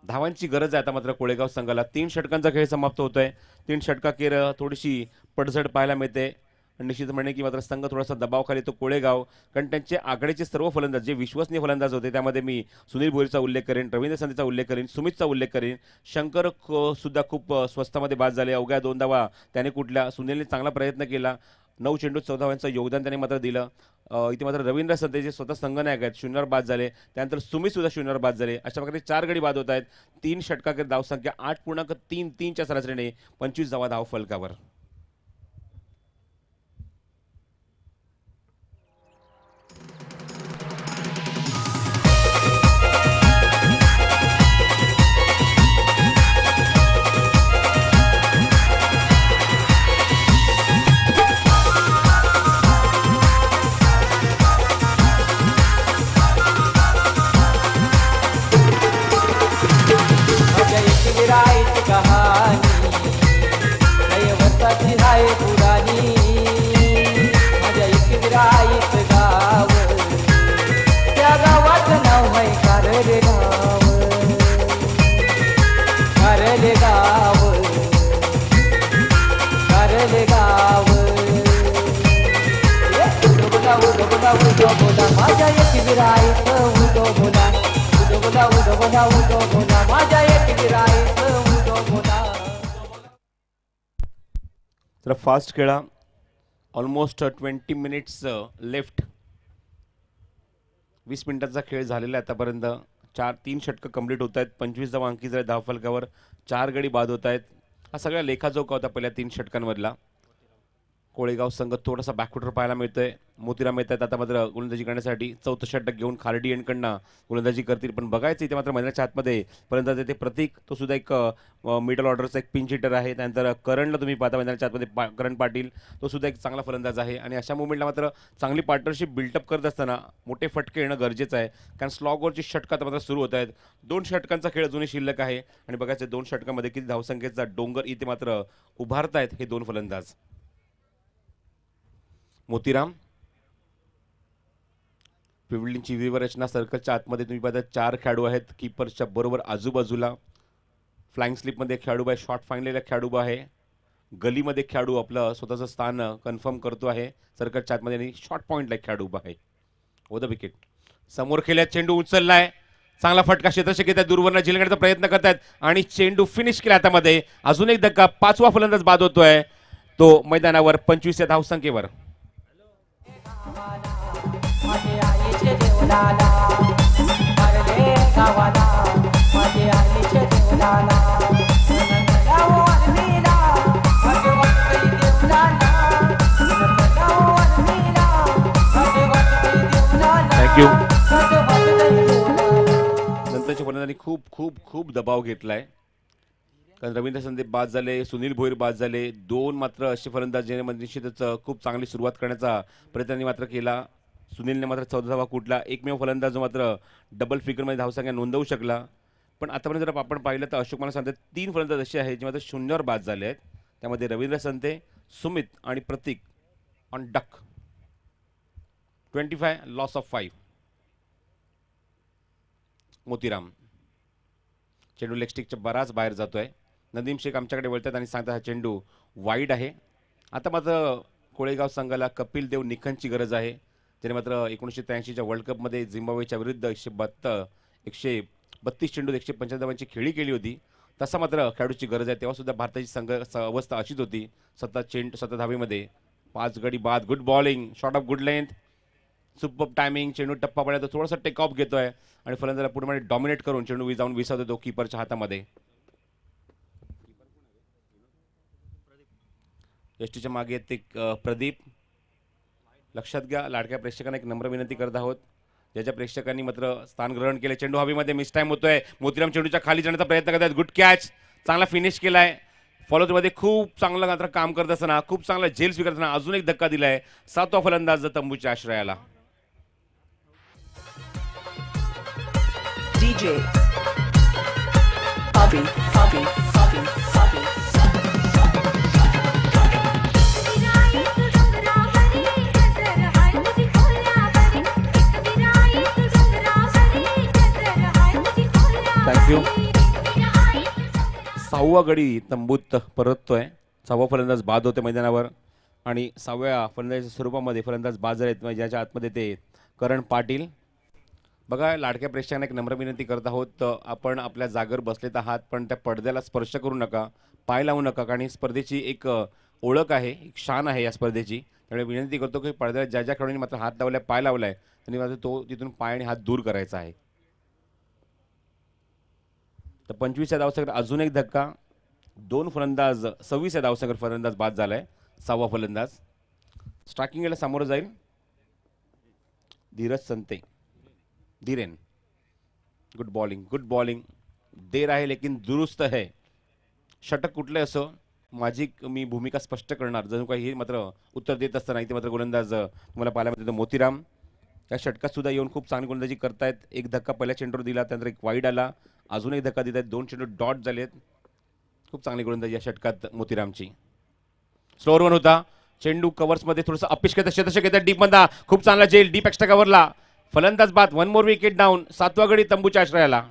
धावांची गरज आहे आता मात्र कोळेगाव संघाला. 3 षटकांचा खेळ समाप्त होतोय. 3 षटकाखेर थोडीशी पडझड पाहायला मिळते आणि निश्चित म्हणणे की मात्र संघ थोडासा दबावाखाली तो कोळेगाव, कारण त्यांचे आघाडीचे सर्व फलंदाज जे विश्वसनीय फलंदाज होते त्यामध्ये मी सुनील भोईरचा उल्लेख करेन, रवींद्र संधीचा उल्लेख करेन, सुमितचा उल्लेख करेन. शंकर सुद्धा खूप स्वस्तामध्ये बाद झाले. अवघ्या 2 धावा त्याने कुठल्या. सुनीलने चांगला प्रयत्न केला. 9 चेंडूत 14 धावांचं योगदान त्याने मात्र दिलं. इथे मात्र रवींद्र संधे जे स्वतः संघनायक आहेत 0वर बाद झाले. त्यानंतर सुमित सुद्धा 0वर बाद झाले. अशा प्रकारे 4 गडी बाद होत आहेत. 3 षटकाखेर धावसंख्या 8.33च्या सरासरीने 25 धावा धाव फलकावर. तर फास्ट खेळा. Almost 20 minutes left. 20 मिनिटाचा खेळ झालेला आहे आतापर्यंत. 3 षटकं कंप्लीट होत आहेत. 25 धावा अंकित झाले धावफलकावर. 4 गडी बाद होत आहेत. हा सगळा लेखाजोखा होता पहिल्या 3 षटकांमधला. कोळेगाव संघ थोडासा बॅकफुटर पाहायला मिळतोय. मोतीराम येत आहेत आता मात्र गोलंदाजी करण्यासाठी. 4थं षटक घेऊन खार्डी एंडकडनं गोलंदाजी करतील, पण बघायचं इथे मात्र मैदानाच्या आतमध्ये फलंदाज येते प्रतीक, तो सुद्धा एक मिडल ऑर्डरचा एक पिंच हिटर आहे. त्यानंतर करणला तुम्ही पाहता मैदानाच्या आतमध्ये करण पाटील, तो सुद्धा एक चांगला फलंदाज आहे. आणि अशा मुवमेंटला मात्र चांगली पार्टनरशिप बिल्टअप करत असताना मोठे फटके येणं गरजेचं आहे, कारण स्लॉगवरची षटकं आता मात्र सुरू होत आहेत. 2 षटकांचा खेळ अजूनही शिल्लक आहे आणि बघायचं 2 षटकांमध्ये किती धावसंख्येचा डोंगर इथे मात्र उभारतायत हे 2 फलंदाज. मोतीराम फिल्डिंगची व्यूहरचना सर्कलच्या आतमध्ये तुम्ही पाहता 4 खेळाडू आहेत. कीपरच्या बरोबर आजूबाजूला फ्लाइंग स्लिपमध्ये एक खेळाडू आहे, शॉर्ट फाईनलेला खेळाडू आहे, गलीमध्ये खेळाडू आपलं स्वतःचं स्थान कन्फर्म करतो आहे सर्कलच्या आतमध्ये, आणि शॉर्ट पॉईंटला एक खेळाडू आहे. ओ द विकेट समोर खेळल्यात, चेंडू उचललाय, चांगला फटका क्षेत्ररक्षक येत आहेत, दूरवरनं झेल घेण्याचा प्रयत्न करतायत आणि चेंडू फिनिश केला हातामध्ये. अजून एक धक्का, 5वा फलंदाज बाद होतोय तो मैदानावर 25 या धावसंख्येवर. थँक्यू. नंतरच्या फलंदाजांनी खूप खूप खूप दबाव घेतलाय, कारण रवींद्र संदीप बाद झाले, सुनील भोईर बाद झाले. 2 मात्र असे फलंदाज ज्याने निश्चितच खूप चांगली सुरुवात करण्याचा प्रयत्न मात्र केला. सुनीलने मात्र 14 धावा कुठला. एकमेव फलंदाज जो मात्र डबल फिगरमध्ये धावसंख्या नोंदवू शकला. पण आतापर्यंत जर आपण पाहिलं तर अशोक मला सांगतात 3 फलंदाज असे आहेत जे मात्र शून्यावर बाद झाले आहेत. त्यामध्ये रवींद्र संते, सुमित आणि Pratik on duck. 25 loss of 5. Motiram चेंडू लेग स्टिकच्या बराच बाहेर जातोय. नदीम शेख आमच्याकडे वळतात आणि सांगतात हा चेंडू वाईड आहे. आता मात्र कोळेगाव संघाला कपिल देव निखनची गरज आहे, ज्याने मात्र 1983च्या वर्ल्ड कपमध्ये झिम्बाब्वेच्या विरुद्ध 132 चेंडू 195 धावांची खेळी केली होती. तसा मात्र खेळाडूची गरज आहे. तेव्हा सुद्धा भारताची संघ अवस्था अशीच होती. 7 धावेमध्ये 5 गडी बाद. Good bowling, shot of good length, super timing. चेंडू टप्पा पडला तर थोडासा टेक ऑफ घेतोय आणि फलंदाजाला पुढे डॉमिनेट करून चेंडू जाऊन विसावतो तो कीपरच्या हातामध्ये. यष्टीच्या मागे ते प्रदीप. लक्षात घ्या, लाडक्या प्रेक्षकांना एक नम्र विनंती करत आहोत, ज्याच्या प्रेक्षकांनी मात्र स्थान ग्रहण केले. चेंडू हवेमध्ये मिस टाइम होतोय. मोतीराम चेंडूच्या खाली जाण्याचा प्रयत्न करतात. गुड कॅच, चांगला फिनिश केलाय. फॉलोमध्ये खूप चांगलं मात्र काम करत असताना, खूप चांगला झेल स्वीकारताना अजून एक धक्का दिलाय. 7वा फलंदाज तंबूच्या आश्रयाला. DJ Bobby Bobby Bobby Bobby thank you. 6वा गडी तंबूत परततोय. 6वा फलंदाज बाद होते मैदानावर आणि 6व्या फलंदाजाच्या स्वरूपामध्ये फलंदाज बाद झालेत, ज्याच्या आतमध्ये ते करण पाटील. बघा, लाडक्या प्रेक्षकांना एक नम्र विनंती करत आहोत, आपण आपल्या जागेवर बसलेत आहात पण त्या पडद्याला स्पर्श करू नका, पाय लावू नका, कारण ही स्पर्धेची एक ओळख आहे, एक शान आहे या स्पर्धेची. त्यामुळे विनंती करतो की पडद्याला ज्या ज्या खेळाडूंनी मात्र हात लावलाय, पाय लावलाय, त्यांनी मात्र तो तिथून पाय आणि हात दूर करायचा आहे. तर 25 या धावसंख्येवर अजून एक धक्का. 2 फलंदाज 26 या धावसंख्येवर फलंदाज बाद झालाय. 6वा फलंदाज स्ट्रायकिंगला सामोरं जाईल Dheeraj Sante. Dhiren. Good bowling, good bowling. देर आहे लेकिन दुरुस्त है. षटक कुठले असो, माझी मी भूमिका स्पष्ट करणार. जणू काही हे मात्र उत्तर देत असताना इथे मात्र गोलंदाज तुम्हाला पाहायला मिळतो मोतीराम. या षटकात सुद्धा येऊन खूप चांगली गोलंदाजी करतायत. एक धक्का पहिल्या चेंडूवर दिला, त्यानंतर एक वाईड आला, अजून एक धक्का देत आहेत. 2 चेंडू डॉट झालेत. खूप चांगली गोलंदाजी या षटकात मोतीरामची. स्लोअर वन होता चेंडू, कव्हर्समध्ये थोडंसं अपिश करतात क्षेत्ररक्षक येतात डीपमधला. खूप चांगला जेल डीप एक्स्ट्रा कव्हरला. फलंदाज बाद. 1 मोर विकेट डाऊन. 7वा गडी तंबूच्या आश्रयाला.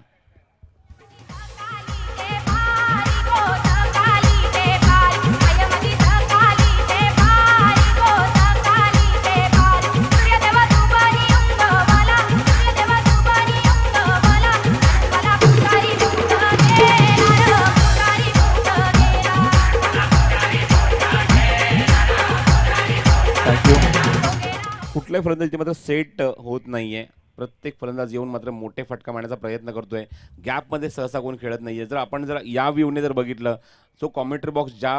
कुठल्याही फलंदाजी मात्र सेट होत नाहीये. प्रत्येक फलंदाज येऊन मात्र मोठे फटका मारण्याचा प्रयत्न करतोय. गॅपमध्ये सहसा कोण खेळत नाहीये. जर आपण जर या व्ह्यूने जर बघितलं, जो कॉमेंट्री बॉक्स ज्या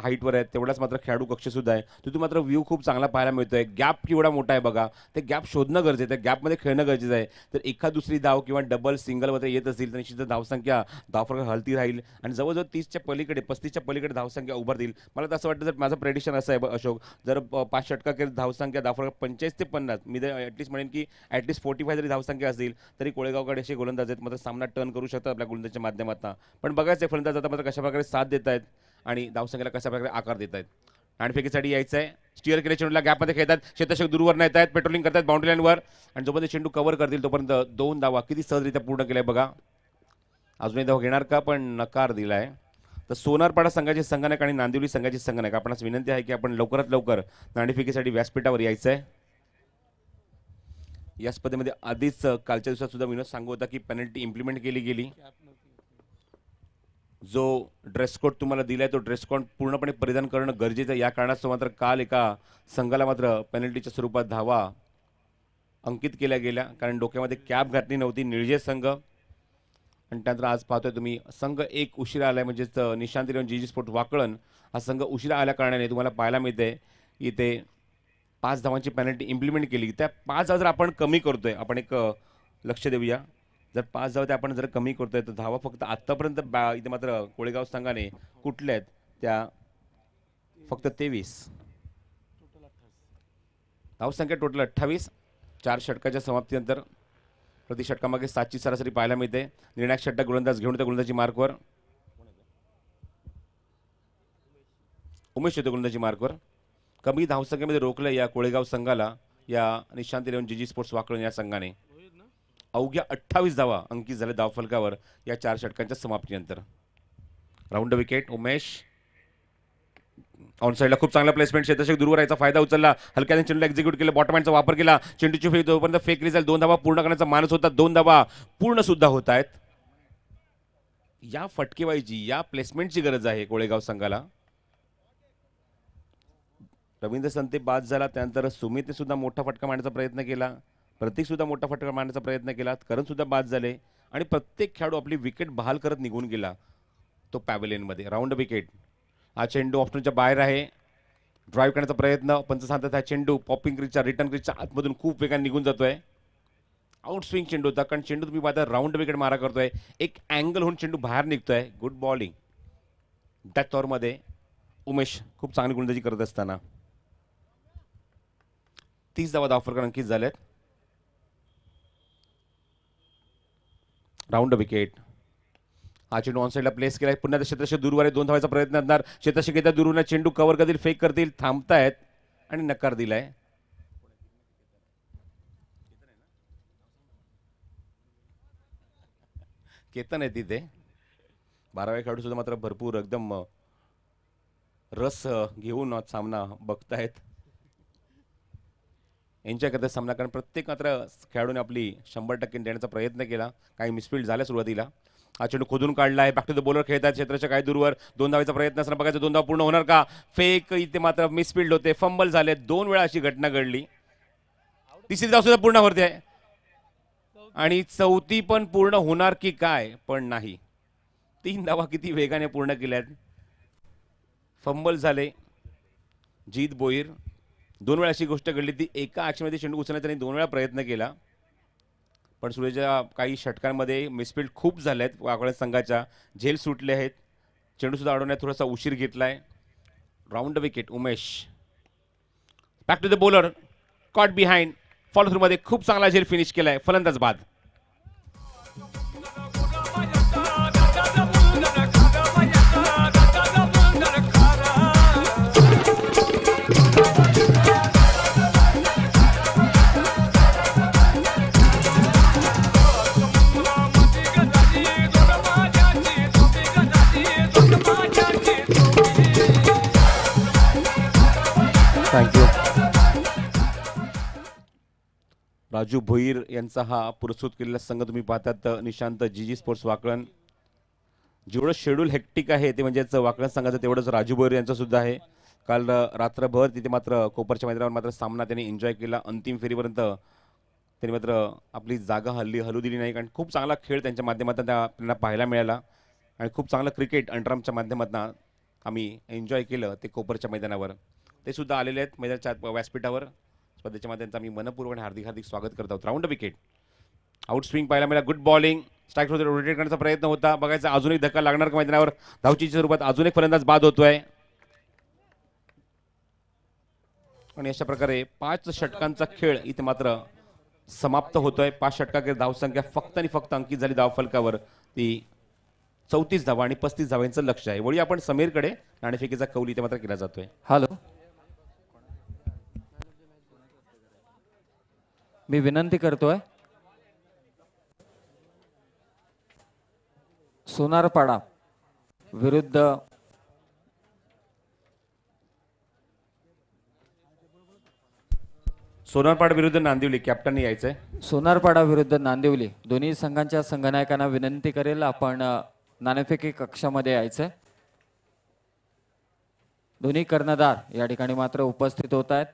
हाईटवर आहे तेवढाच मात्र खेळाडू कक्ष सुद्धा आहे, तिथून मात्र व्ह्यू खूप चांगला पाहायला मिळतोय. गॅप केवढा मोठा आहे बघा, ते गॅप शोधणं गरजेचं आहे, गॅपमध्ये खेळणं गरजेचं आहे. तर एखाद दुसरी धाव किंवा डबल सिंगल मध्ये येत असेल तर निश्चित धावसंख्या धावफरक हलती राहील आणि जवळजवळ 30च्या पलीकडे 35च्या पलीकडे धावसंख्या उभारतील. मला तर असं वाटतं, जर माझं प्रेडिक्शन असं आहे अशोक, जर 5 षटका केली धावसंख्या धावफरक 45 ते 50, मी ॲटलीस्ट म्हणेन की ॲटलीस्ट 45 जरी धावसंख्या असतील तरी कोळेगावकडे असे गोलंदाज आहेत मात्र सामना टर्न करू शकतात आपल्या गोलंदाजीच्या माध्यमातून. पण बघायचं फलंदाज आता मात्र कशा प्रकारे साथ देत आहेत आणि धावसंख्येला कशा प्रकारे आकार देत आहेत. नाणेफेकीसाठी यायचं आहे. स्टिअर केले चेंडूला गॅपमध्ये खेळतात. क्षेत्ररक्षक दूरवर येत आहेत, पेट्रोलिंग करतात बाउंड्री लाईनवर आणि जोपर्यंत चेंडू कव्हर करतील तोपर्यंत 2 धावा किती सहजरित्या पूर्ण केल्या बघा. अजूनही धाव घेणार का, पण नकार दिलाय. तर सोनारपाडा संघाचे संघनायक आणि नांदिवली संघाचे संघनायक, आपणास विनंती आहे की आपण लवकरात लवकर नाणेफेकीसाठी व्यासपीठावर यायचं आहे. या स्पर्धेमध्ये आधीच कालच्या दिवसात सुद्धा विनोद सांगू होता की पेनल्टी इम्प्लिमेंट केली गेली. जो ड्रेस कोड तुम्हाला दिलाय तो ड्रेस कोड पूर्णपणे परिधान करणं गरजेचं आहे. या कारणास्तव मात्र काल एका संघाला मात्र पेनल्टीच्या स्वरूपात धावा अंकित केल्या गेल्या, कारण डोक्यामध्ये कॅप घातली नव्हती निळजे संघ. आणि त्यानंतर आज पाहतोय तुम्ही संघ एक उशिरा आलाय, म्हणजेच निशांत इलेव्हन जीजी स्पोर्ट वाकळण हा संघ उशिरा आल्या कारणाने तुम्हाला पाहायला मिळते इथे 5 धावांची पेनल्टी इम्प्लिमेंट केली. त्या 5 धावा जर आपण कमी करतोय, आपण एक लक्ष देऊया, जर 5 धावा त्या आपण जर कमी करतोय तर धावा फक्त आत्तापर्यंत इथे मात्र कोळेगाव संघाने कुठल्या आहेत त्या फक्त 23. धावसंख्या टोटल 28. 4 षटकाच्या समाप्तीनंतर प्रति षटकामागे 7ची सरासरी पाहायला मिळते. निर्णायक षटक गोलंदाज घेऊन त्या गोलंदाजी मार्कवर उमेश येतो गोलंदाजी मार्कवर. कमी धावसंख्येमध्ये रोखलं या कोळेगाव संघाला या निशांत इलेव्हन जीजी स्पोर्ट्स वाकळण या संघाने. अवघ्या 28 धावा अंकित झाले धावफलकावर या 4 षटकांच्या समाप्तीनंतर. राऊंड विकेट उमेश ऑन साईडला खूप चांगला प्लेसमेंट, क्षेत्ररक्षक दूरवर याचा फायदा उचलला, हलक्याने चेंडूला एक्झिक्यूट केलं, बॉटम हँडचा वापर केला, चेंडूची फेक जोपर्यंत फेक रिझल्ट 2 धावा पूर्ण करण्याचा मानस होता. 2 धावा पूर्ण सुद्धा होत आहेत. या फटकेबाजीची या प्लेसमेंटची गरज आहे कोळेगाव संघाला. रवींद्र संते बाद झाला, त्यानंतर सुमितने सुद्धा मोठा फटका मारण्याचा प्रयत्न केला, प्रतीक सुद्धा मोठा फटका मारण्याचा प्रयत्न केला, करण सुद्धा बाद झाले आणि प्रत्येक खेळाडू आपली विकेट बहाल करत निघून गेला तो पॅव्हेलियनमध्ये. Round wicket. हा चेंडू ऑप्शनच्या बाहेर आहे, ड्राईव्ह करण्याचा प्रयत्न, पंच सांगतात हा चेंडू पॉपिंग क्रीजच्या रिटर्न क्रीजच्या आतमधून खूप वेगाने निघून जातोय. आउट स्विंग चेंडू होता, कारण चेंडू तुम्ही पाहता राऊंड विकेट मारा करतोय, एक अँगल होऊन चेंडू बाहेर निघतोय. गुड बॉलिंग डेथ ओव्हरमध्ये उमेश खूप चांगली गोलंदाजी करत असताना 30 धावा धावफलकावर अंकित झालेत. Round wicket. हा चेंडू ऑन साईडला प्लेस केलाय, पुन्हा क्षेत्ररक्षक दूरवर आहे, 2 धावांचा प्रयत्न असणार, क्षेत्ररक्षक येतात दूरवर, चेंडू कव्हर करतील, फेक करतील, थांबतायत आणि नकार दिलाय. केतन आहे तिथे. 12व्या खेळाडू सुद्धा मात्र भरपूर एकदम रस घेऊन सामना बघतायत, एन्जॉय करतात सामना, कारण प्रत्येक मात्र खेळाडूने आपली 100% देण्याचा प्रयत्न केला. काही मिसफील्ड झाल्या सुरुवातीला. हा चेंडू खोदून काढला आहे, बॅक टू द बॉलर खेळतात, क्षेत्राच्या काही दूरवर 2 धावांचा प्रयत्न असणार, बघायचं 2 धावा पूर्ण होणार का. फेक इथे मात्र मिसफील्ड होते, फंबल झाले, 2 वेळा अशी घटना घडली. तिसरी धाव सुद्धा पूर्ण होते आहे आणि चौथी पण पूर्ण होणार की काय, पण नाही. 3 धावा किती वेगाने पूर्ण केल्यात. फंबल झाले. जीत बोईर 2 वेळा अशी गोष्ट घडली, ती एका ॲक्शनमध्ये चेंडू उचलण्याचा त्यांनी 2 वेळा प्रयत्न केला, पण सुरेच्या काही षटकांमध्ये मिसफील्ड खूप झाले आहेत. वाकळे संघाच्या झेल सुटले आहेत, चेंडू सुद्धा अडवण्यात थोडासा उशीर घेतलाय. Round wicket Umesh. Back to the bowler, caught behind, follow थ्रूमध्ये खूप चांगला झेल फिनिश केलाय, फलंदाज बाद. थँक्यू. राजू भोईर यांचा हा पुरस्कृत केलेला संघ तुम्ही पाहतात निशांत जीजी स्पोर्ट्स वाकळण. जेवढं शेड्यूल हेक्टिक आहे ते म्हणजेच वाकळण संघाचं तेवढंच राजू भोईर यांचं सुद्धा आहे. काल रात्रभर तिथे मात्र कोपरच्या मैदानावर मात्र सामना त्यांनी एन्जॉय केला. अंतिम फेरीपर्यंत त्यांनी मात्र आपली जागा हलू दिली नाही, कारण खूप चांगला खेळ त्यांच्या माध्यमातून आपल्याला पाहायला मिळाला आणि खूप चांगलं क्रिकेट अंडरआर्मच्या माध्यमातून आम्ही एन्जॉय केलं ते कोपरच्या मैदानावर. ते सुद्धा आलेले आहेत मैदानाच्या व्यासपीठावर. स्पर्धेच्या माध्यमातून आम्ही मनपूर्वक हार्दिक स्वागत करत आहोत. Round wicket. आउट स्विंग पाहायला मिळाला, गुड बॉलिंग, स्ट्राईक रोटेट करण्याचा प्रयत्न होता, बघायचा अजून एक धक्का लागणार का मैदानावर. धावचीच्या स्वरूपात अजून एक फलंदाज बाद होतोय आणि अशा प्रकारे 5 षटकांचा खेळ इथे मात्र समाप्त होतोय. 5 षटकांची धावसंख्या फक्त आणि फक्त अंकित झाली धावफलकावर ती 34 धावा आणि 35 धावांचं लक्ष आहे. वळी आपण समीरकडे. नाणेफेकीचा कौल इथे मात्र केला जातोय. हॅलो, मी विनंती करतोय सोनारपाडा विरुद्ध सोनारपाड विरुद्ध नांदिवली कॅप्टननी यायचंय. सोनारपाडा विरुद्ध नांदिवली दोन्ही संघांच्या संघनायकांना विनंती करेल आपण नाणेफेकी कक्षामध्ये यायचंय. दोन्ही कर्णधार या ठिकाणी मात्र उपस्थित होत आहेत.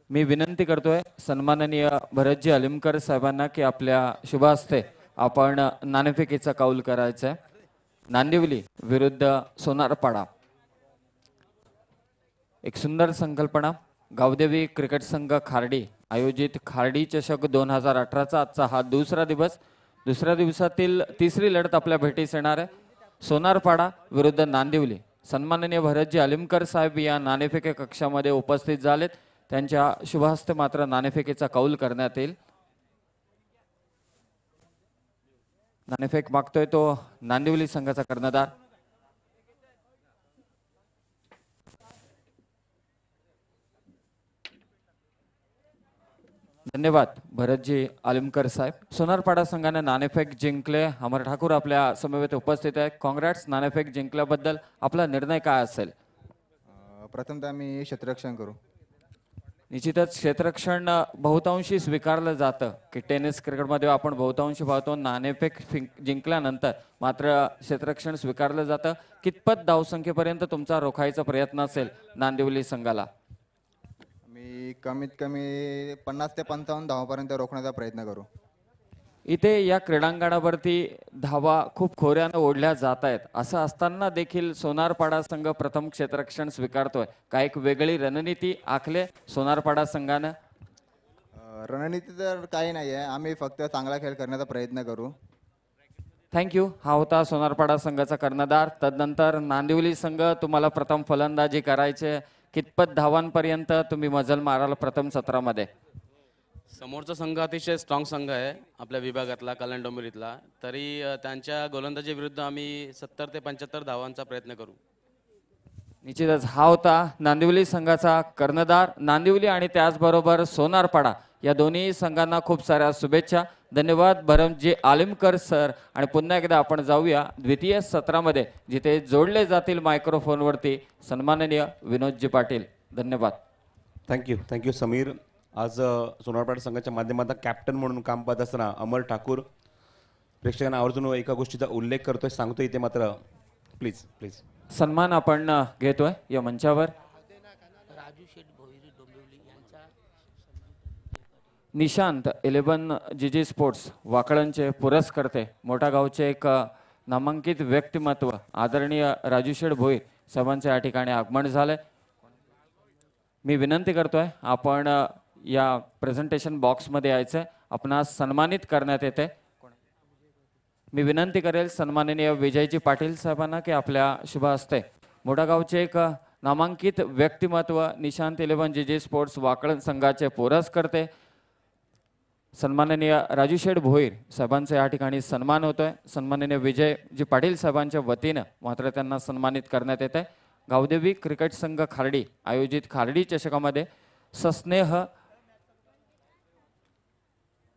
मी विनंती करतोय सन्माननीय भरतजी अलिमकर साहेबांना की आपल्या शुभ हस्ते आपण नाणेफेकीचा कौल करायचा आहे. नांदिवली विरुद्ध सोनारपाडा एक सुंदर संकल्पना. गावदेवी क्रिकेट संघ खार्डी आयोजित खार्डी चषक 2018चा आजचा हा दुसरा दिवस. दुसऱ्या दिवसातील तिसरी लढत आपल्या भेटीस येणार आहे. सोनारपाडा विरुद्ध नांदिवली. सन्माननीय भरतजी अलिमकर साहेब या नाणेफेकी कक्षामध्ये उपस्थित झालेत. त्यांच्या शुभहस्ते मात्र नाणेफेकीचा कौल करण्यात येईल. नाणेफेक मागतोय तो नांदिवली संघाचा कर्णधार. धन्यवाद भरतजी आलिमकर साहेब. सोनारपाडा संघाने नाणेफेक जिंकले. अमर ठाकूर आपल्या समवेत उपस्थित आहे. काँग्रेट्स नाणेफेक जिंकल्याबद्दल आपला निर्णय काय असेल? प्रथमतः मी क्षेत्ररक्षण करू. निश्चितच क्षेत्ररक्षण बहुतांशी स्वीकारलं जातं की टेनिस क्रिकेटमध्ये आपण बहुतांशी पाहतो नाणेफेक जिंकल्यानंतर मात्र क्षेत्ररक्षण स्वीकारलं जातं. कितपत धावसंख्येपर्यंत तुमचा रोखायचा प्रयत्न असेल नांदिवली संघाला? मी कमीत कमी 50 ते 55 धावापर्यंत रोखण्याचा प्रयत्न करू. इथे या क्रीडांगणावरती धावा खूप खोऱ्यानं ओढल्या जात आहेत. असं असताना देखील सोनारपाडा संघ प्रथम क्षेत्ररक्षण स्वीकारतोय. काय एक वेगळी रणनीती आखले सोनारपाडा संघानं? रणनीती तर काही नाही आहे. आम्ही फक्त चांगला खेळ करण्याचा प्रयत्न करू. थँक्यू. हा होता सोनारपाडा संघाचा कर्णधार. तदनंतर नांदिवली संघ तुम्हाला प्रथम फलंदाजी करायचे. कितपत धावांपर्यंत तुम्ही मजल माराल प्रथम सत्रामध्ये? समोरचा संघ अतिशय स्ट्रॉंग संघ आहे आपल्या विभागातला कल्याण डोंबिवलीतला. तरी त्यांच्या गोलंदाजी विरुद्ध आम्ही 70 ते 75 धावांचा प्रयत्न करू. निश्चितच हा होता नांदिवली संघाचा कर्णधार. नांदिवली आणि त्याचबरोबर सोनारपाडा या दोन्ही संघांना खूप साऱ्या शुभेच्छा. धन्यवाद भरतजी आलिमकर सर. आणि पुन्हा एकदा आपण जाऊया द्वितीय सत्रामध्ये जिथे जोडले जातील मायक्रोफोनवरती सन्माननीय विनोदजी पाटील. धन्यवाद. थँक्यू समीर. आज सोनारपाडा संघाच्या माध्यमातून कॅप्टन म्हणून काम पाहत असताना अमर ठाकूर प्रेक्षकांना आवर्जून एका गोष्टीचा उल्लेख करतोय, सांगतोय इथे मात्र प्लीज सन्मान आपण घेतोय या मंचावर. निशांत 11 जीजी स्पोर्ट्स वाकळणचे पुरस्कर्ते मोठा गावचे एक नामांकित व्यक्तिमत्व आदरणीय राजू शेठ भोईर साहेबांचे या ठिकाणी आगमन झाले. मी विनंती करतोय आपण या प्रेझेंटेशन बॉक्समध्ये यायचं. आपणास सन्मानित करण्यात येते. मी विनंती करेल सन्माननीय विजयजी पाटील साहेबांना की आपल्या शुभ हस्ते मोठागावचे एक नामांकित व्यक्तिमत्व निशांत 11 जीजी स्पोर्ट्स वाकळण संघाचे पुरस्कर्ते सन्माननीय राजू शेठ भोईर साहेबांचा या ठिकाणी सन्मान होतोय. सन्माननीय विजयजी पाटील साहेबांच्या वतीनं मात्र त्यांना सन्मानित करण्यात येत आहे. गावदेवी क्रिकेट संघ खार्डी आयोजित खार्डी चषकामध्ये सस्नेह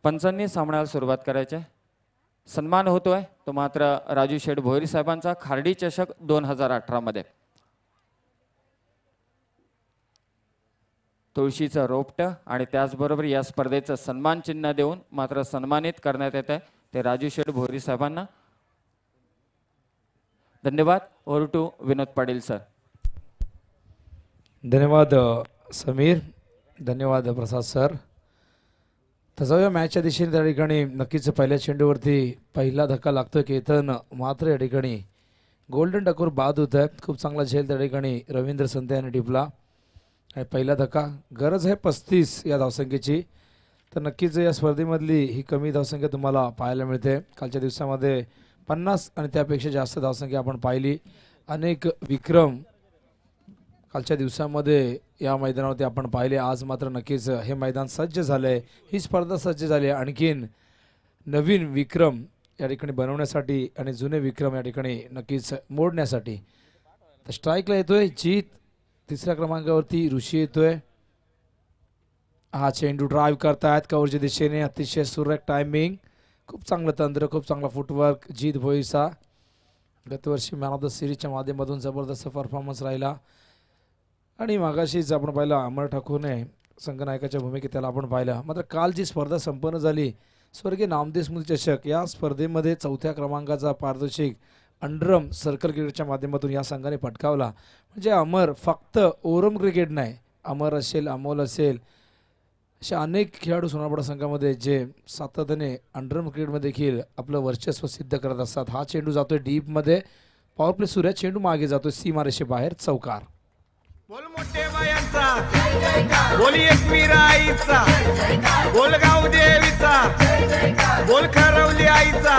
पंचांनी सामन्याला सुरुवात करायचे. सन्मान होतोय तो मात्र राजू शेठ भोईर साहेबांचा खार्डी चषक 2018 मध्ये. तुळशीचं रोपटं आणि त्याचबरोबर या स्पर्धेचं सन्मान चिन्ह देऊन मात्र सन्मानित करण्यात येत आहे ते राजू शेठ भोईर साहेबांना. धन्यवाद. Over to Vinod Patil sir. धन्यवाद समीर. धन्यवाद प्रसाद सर. तसं या मॅचच्या दिशेने त्या ठिकाणी नक्कीच पहिल्या चेंडूवरती पहिला धक्का लागतोय केतन मात्र या ठिकाणी गोल्डन टकोर बाद होत आहे. खूप चांगला झेल त्या ठिकाणी रवींद्र संते यांनी टिपला आणि पहिला धक्का. गरज आहे 35 या धावसंख्येची. तर नक्कीच या स्पर्धेमधली ही कमी धावसंख्या तुम्हाला पाहायला मिळते. कालच्या दिवसामध्ये 50 आणि त्यापेक्षा जास्त धावसंख्या आपण पाहिली. अनेक विक्रम कालच्या दिवसामध्ये या मैदानावरती आपण पाहिले. आज मात्र नक्कीच हे मैदान सज्ज झालं आहे. ही स्पर्धा सज्ज झाली आहे आणखीन नवीन विक्रम या ठिकाणी बनवण्यासाठी आणि जुने विक्रम या ठिकाणी नक्कीच मोडण्यासाठी. तर स्ट्राईकला येतोय जीत. तिसऱ्या क्रमांकावरती ऋषी येतोय. हा चेंडू ड्राईव्ह करतायत कव्हरच्या दिशेने. अतिशय सुरेख टायमिंग. खूप चांगलं तंत्र, खूप चांगला फुटवर्क जीत भोईरचा. गतवर्षी मॅन ऑफ द सिरीजच्या माध्यमातून जबरदस्त परफॉर्मन्स राहिला. आणि मागाशीच आपण पाहिलं अमर ठाकूरने संघनायकाच्या भूमिकेत त्याला आपण पाहिलं. मात्र काल जी स्पर्धा संपन्न झाली स्वर्गीय नामदेव स्मृती चषक या स्पर्धेमध्ये 4थ्या क्रमांकाचा पारितोषिक अंडरम सर्कल क्रिकेटच्या माध्यमातून या संघाने पटकावला. म्हणजे अमर फक्त ओरम क्रिकेट नाही, अमर असेल, अमोल असेल, असे अनेक खेळाडू सोनारपाडा संघामध्ये जे सातत्याने अंडरम क्रिकेटमध्ये देखील आपलं वर्चस्व सिद्ध करत असतात. हा चेंडू जातोय डीपमध्ये, पॉवर प्ले सुरू आहे, चेंडू मागे जातोय सीमारेषे बाहेर, चौकार. बोल मोठे बायांचा, बोल एकवीर आईचा, बोल गाव देवीचा, बोल खरवली आईचा,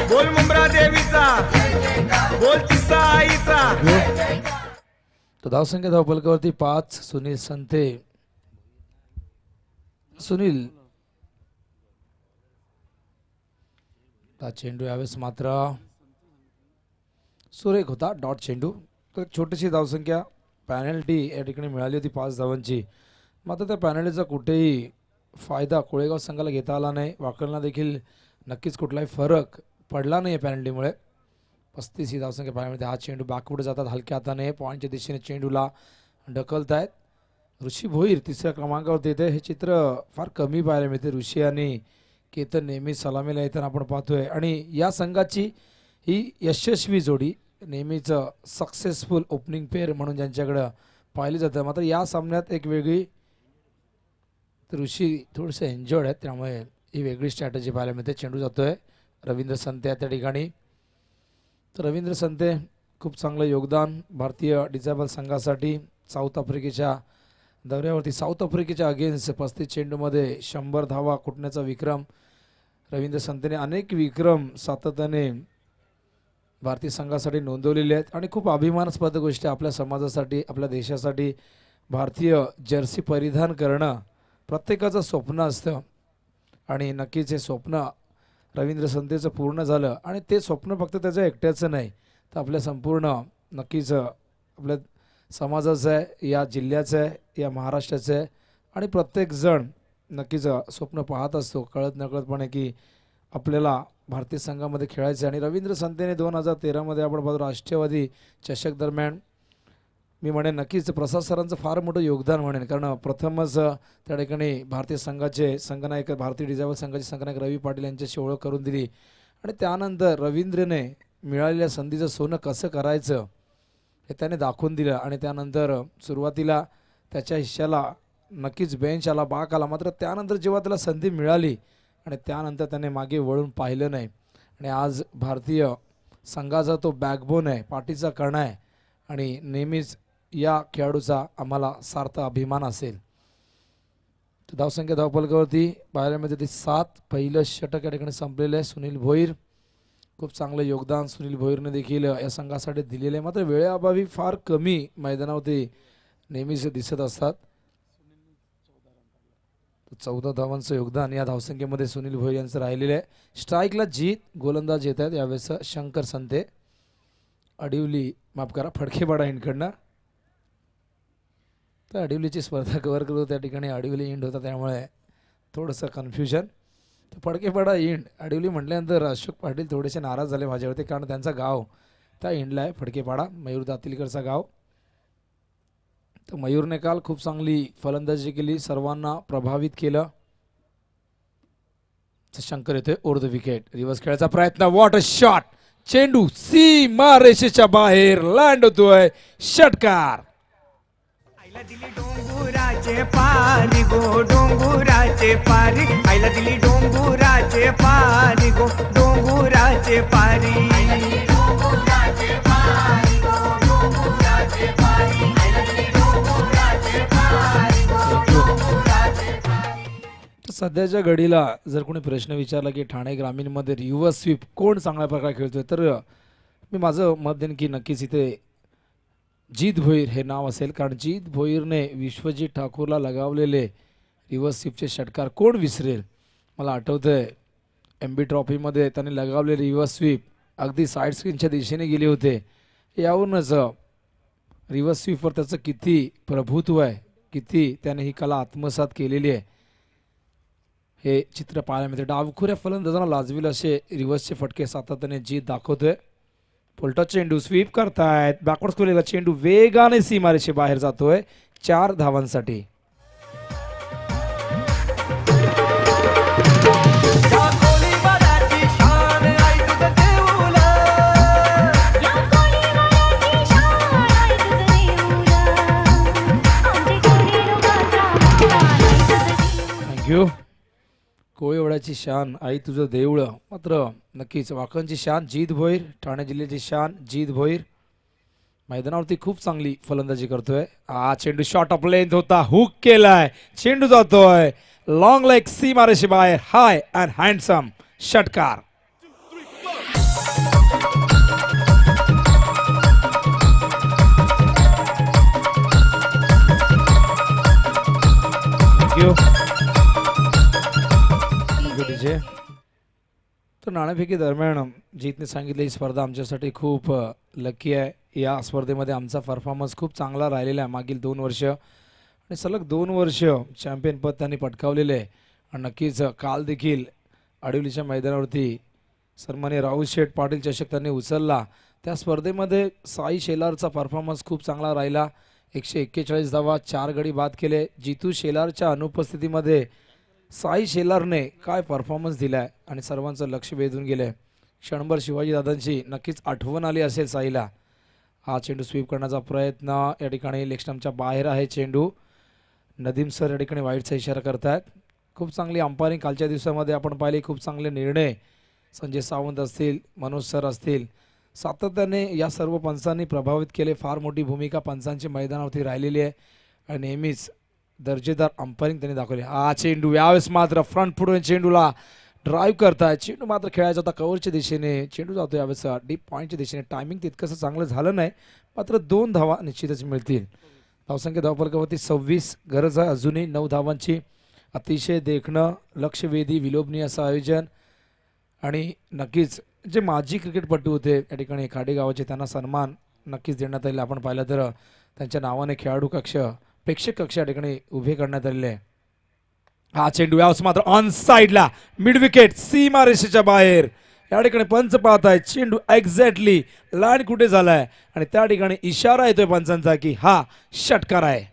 बोल मुंब्रा देवीचा, बोल तिसा आईचा. तो धावसंख्या धावफलकावरती 5. सुनील संते. सुनील हा चेंडू यावेळेस मात्र सुरेख होता, डॉट चेंडू. तर छोटीशी धावसंख्या पॅनल्टी या ठिकाणी मिळाली होती 5 धावांची. मात्र त्या पॅनल्टीचा कुठेही फायदा कोळेगाव संघाला घेता आला नाही. वाकलना देखील नक्कीच कुठलाही फरक पडला नाही पॅनल्टीमुळे. 35 ही धावसंख्या पाहायला. हा चेंडू बॅकवर्ड जातात हलक्या हाताने, पॉईंटच्या दिशेने चेंडूला ढकलत आहेत. ऋषी भोईर 3ऱ्या क्रमांकावरती येते. हे चित्र फार कमी पाहायला मिळते. ऋषी आणि केतन नेहमी सलामीला येताना आपण पाहतोय. आणि या संघाची ही यशस्वी जोडी नेहमीच सक्सेसफुल ओपनिंग पेअर म्हणून ज्यांच्याकडं पाहिली जातं. मात्र या सामन्यात एक वेगळी, तर ऋषी थोडेसे इंजर्ड आहेत त्यामुळे ही वेगळी स्ट्रॅटेजी पाहायला मिळते. चेंडू जातोय रवींद्र संते त्या ठिकाणी. तर रवींद्र संते खूप चांगलं योगदान भारतीय डिझेबल संघासाठी. साऊथ आफ्रिकेच्या दौऱ्यावरती साऊथ आफ्रिकेच्या अगेन्स्ट 35 चेंडूमध्ये 100 धावा कुटण्याचा विक्रम रवींद्र संतेने अनेक विक्रम सातत्याने भारतीय संघासाठी नोंदवलेले आहेत. आणि खूप अभिमानास्पद गोष्ट आपल्या समाजासाठी, आपल्या देशासाठी भारतीय जर्सी परिधान करणं प्रत्येकाचं स्वप्न असतं. आणि नक्कीच हे स्वप्न रवींद्र संतेचं पूर्ण झालं. आणि ते स्वप्न फक्त त्याचं एकट्याचं नाही, तर आपल्या संपूर्ण नक्कीच आपल्या समाजाचं आहे, या जिल्ह्याचं आहे, या महाराष्ट्राचं आहे. आणि प्रत्येकजण नक्कीच स्वप्न पाहत असतो कळत नकळतपणे की आपल्याला भारतीय संघामध्ये खेळायचं आहे. आणि रवींद्र संतेने 2013मध्ये आपण पाहतो राष्ट्रवादी चषक दरम्यान मी म्हणेन नक्कीच प्रसाद सरांचं फार मोठं योगदान म्हणेन. कारण प्रथमच त्या ठिकाणी भारतीय संघाचे संघनायक, भारतीय डिझेबल संघाचे संघनायक रवी पाटील यांच्याशी ओळख करून दिली. आणि त्यानंतर रवींद्रने मिळालेल्या संधीचं सोनं कसं करायचं हे त्याने दाखवून दिलं. आणि त्यानंतर सुरुवातीला त्याच्या हिश्श्याला नक्कीच बेंच आला, बाक आला. मात्र त्यानंतर जेव्हा त्याला संधी मिळाली आणि त्यानंतर त्याने मागे वळून पाहिलं नाही. आणि आज भारतीय संघाचा तो बॅकबोन आहे, पाठीचा कणा आहे. आणि नेहमीच या खेळाडूचा आम्हाला सार्थ अभिमान असेल. धावसंख्या धावफलकावरती पाहायला मिळते ती 7. पहिलं षटक या ठिकाणी संपलेलं आहे. सुनील भोईर खूप चांगलं योगदान सुनील भोईरने देखील या संघासाठी दिलेलं आहे. मात्र वेळेअभावी फार कमी मैदानावरती नेहमीच दिसत असतात. 14 धावांचं योगदान या धावसंख्येमध्ये सुनील भोईर यांचं राहिलेलं आहे. स्ट्राईकला जीत, गोलंदाज येत आहेत यावेळेस शंकर संते. अडिवली माफ करा फडकेपाडा इंडकडनं. तर अडिवलीची स्पर्धा कव्हर करतो त्या ठिकाणी अडिवली इंड होता त्यामुळे थोडंसं कन्फ्युजन. तर फडकेपाडा इंड अडिवली म्हटल्यानंतर अशोक पाटील थोडेसे नाराज झाले माझ्यावरती, कारण त्यांचा गाव त्या इंडला आहे फडकेपाडा, मयूर दातीलकरचा गाव. तर मयूरने काल खूप चांगली फलंदाजी केली, सर्वांना प्रभावित केलं. शंकर येतोय ओव्हर द विकेट. रिव्हर्स खेळायचा प्रयत्न, वॉट अ शॉट. चेंडू सीमा रेषेच्या बाहेर लँड होतोय, षटकार. आईला दिली डोंगुराचे पारी गो, डोंगुराचे पारी. आईला दिली डोंगुराचे पारी गो, डोंगुराचे पारी. सध्याच्या घडीला जर कोणी प्रश्न विचारला की ठाणे ग्रामीणमध्ये रिव्हर्स स्वीप कोण चांगल्या प्रकारे खेळतोय, तर मी माझं मत देईन की नक्कीच इथे जीत भोईर हे नाव असेल. कारण जीत भोईरने विश्वजीत ठाकूरला लगावलेले रिव्हर्स स्वीपचे षटकार कोण विसरेल. मला आठवतं आहे MB ट्रॉफीमध्ये त्यांनी लगावलेले रिव्हर्स स्वीप अगदी साईड स्क्रीनच्या दिशेने गेले होते. यावरूनच रिव्हर्स स्वीपवर त्याचं किती प्रभुत्व आहे, किती त्याने ही कला आत्मसात केलेली आहे हे चित्र पाहायला मिळते. डावखुऱ्या फलंदाजांना लाजविल असे रिव्हर्सचे फटके सातत्याने जीत दाखवतोय. फुलटॉस चेंडू स्वीप करतायत बॅकवर्ड स्कोरिंगला चेंडू वेगाने सीमारेषे बाहेर जातोय 4 धावांसाठी. थँक्यू. कोळीवाड्याची शान आई तुझं देऊळ. मात्र नक्कीच वाकणची शान जीत भोईर, ठाणे जिल्ह्याची शान जीत भोईर मैदानावरती खूप चांगली फलंदाजी करतोय. हा चेंडू शॉट ऑफ लेंथ होता, हुक केलाय, चेंडू जातोय लॉंग लेग सीमारेषे बाहेर. हाय अँड हँडसम षटकार. तर नाणेफेकी दरम्यान जीतने सांगितले ही स्पर्धा आमच्यासाठी खूप लकी आहे. या स्पर्धेमध्ये आमचा परफॉर्मन्स खूप चांगला राहिलेला आहे मागील 2 वर्ष आणि सलग 2 वर्ष चॅम्पियनपद त्यांनी पटकावलेले आहे. आणि नक्कीच काल देखील आडिवलीच्या मैदानावरती सन्माननीय राहुल शेठ पाटील चषक त्यांनी उचलला. त्या स्पर्धेमध्ये साई शेलारचा परफॉर्मन्स खूप चांगला राहिला. 141 धावा, 4 गडी बाद केले. जितू शेलारच्या अनुपस्थितीमध्ये साई शेलारने काय परफॉर्मन्स दिलाय आणि सर्वांचं लक्ष वेधून गेलंय. क्षणभर शिवाजी दादांची नक्कीच आठवण आली असेल साईला. हा चेंडू स्वीप करण्याचा प्रयत्न या ठिकाणी लेग स्टंपच्या बाहेर आहे चेंडू. नदीम सर या ठिकाणी वाईटचा इशारा करतायत. खूप चांगली अंपायरिंग कालच्या दिवसामध्ये आपण पाहिले. खूप चांगले निर्णय संजय सावंत असतील, मनोज सर असतील, सातत्याने या सर्व पंचांनी प्रभावित केले. फार मोठी भूमिका पंचांची मैदानावरती राहिलेली आहे आणि नेहमीच दर्जेदार अंपायरिंग त्यांनी दाखवले. हा चेंडू यावेळेस मात्र फ्रंट फुटून चेंडूला ड्राईव्ह करताय. चेंडू मात्र खेळायचा होता कव्हरच्या दिशेने, चेंडू जातो यावेळेस डीप पॉईंटच्या दिशेने. टायमिंग तितकंसं चांगलं झालं नाही, मात्र 2 धावा निश्चितच मिळतील. धावसंख्या धावफलकावरती 26. गरज आहे अजूनही 9 धावांची. अतिशय देखणं, लक्षवेधी, विलोभनीय असं आयोजन आणि नक्कीच जे माजी क्रिकेटपटू होते या ठिकाणी खाडे गावाचे त्यांना सन्मान नक्कीच देण्यात आलेला. आपण पाहिलं तर त्यांच्या नावाने खेळाडू कक्ष, प्रेक्षक कक्ष या ठिकाणी उभे करण्यात आलेले आहे. हा चेंडू यावेळेस मात्र ऑन साइडला मिड विकेट सीमारेषेच्या बाहेर. या ठिकाणी पंच पाहत आहे चेंडू एक्झॅक्टली लाईन कुठे झालाय आणि त्या ठिकाणी इशारा येतोय पंचांचा की हा षटकार आहे.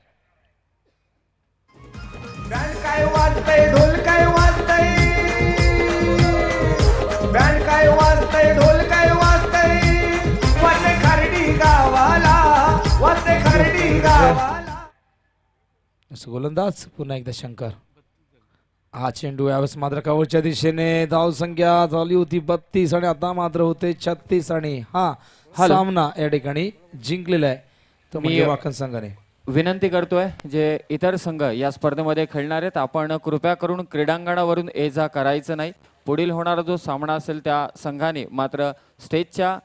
बँड काय वाजतंय, ढोल काय वाजतंय, बँड काय वाजतंय, ढोल काय वाजतंय, वाजते खर्डी गावाला, वाजते खर्डी गावाला. गोलंदाज पुन्हा एकदा शंकर. हा चेंडू यावेळेस मात्र कव्हरच्या दिशेने. धावसंख्या झाली होती 32 आणि आता मात्र होते 36 आणि हा सामना या ठिकाणी जिंकलेला आहे तो म्हणजे वाकण संघाने. विनंती करतोय जे इतर संघ या स्पर्धेमध्ये खेळणार आहेत, आपण कृपया करून क्रीडांगणावरून ये जा करायचं नाही. पुढील होणारा जो सामना असेल त्या संघाने मात्र स्टेजच्या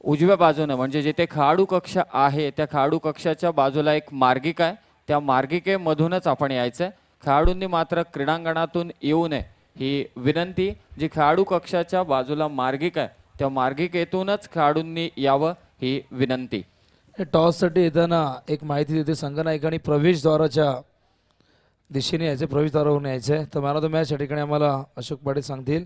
उजव्या बाजूने म्हणजे जिथे खेळाडू कक्ष आहे त्या खेळाडू कक्षाच्या बाजूला एक मार्गिका आहे, त्या मार्गिकेमधूनच आपण यायचंय. खेळाडूंनी मात्र क्रीडांगणातून येऊ नये ही विनंती. जी खेळाडू कक्षाच्या बाजूला मार्गिका आहे त्या मार्गिकेतूनच खेळाडूंनी यावं ही विनंती. टॉससाठी येताना एक माहिती देते संघनायकांनी प्रवेशद्वाराच्या दिशेने यायचे, प्रवेशद्वारावरून यायचे. तर मॅन ऑफ द मॅच या ठिकाणी आम्हाला अशोक पाटील सांगतील.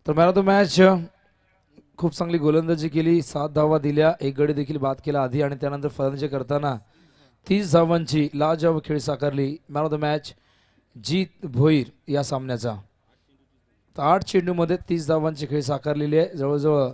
तर मॅन ऑफ द मॅच खूप चांगली गोलंदाजी केली, 7 धावा दिल्या, 1 गडी देखील बाद केला आधी आणि त्यानंतर फलंदाजी करताना 30 धावांची लाजवाब खेळ साकारली. मॅन ऑफ द मॅच जीत भोईर या सामन्याचा. 8 चेंडूमध्ये 30 धावांची खेळ साकारलेली आहे. जवळजवळ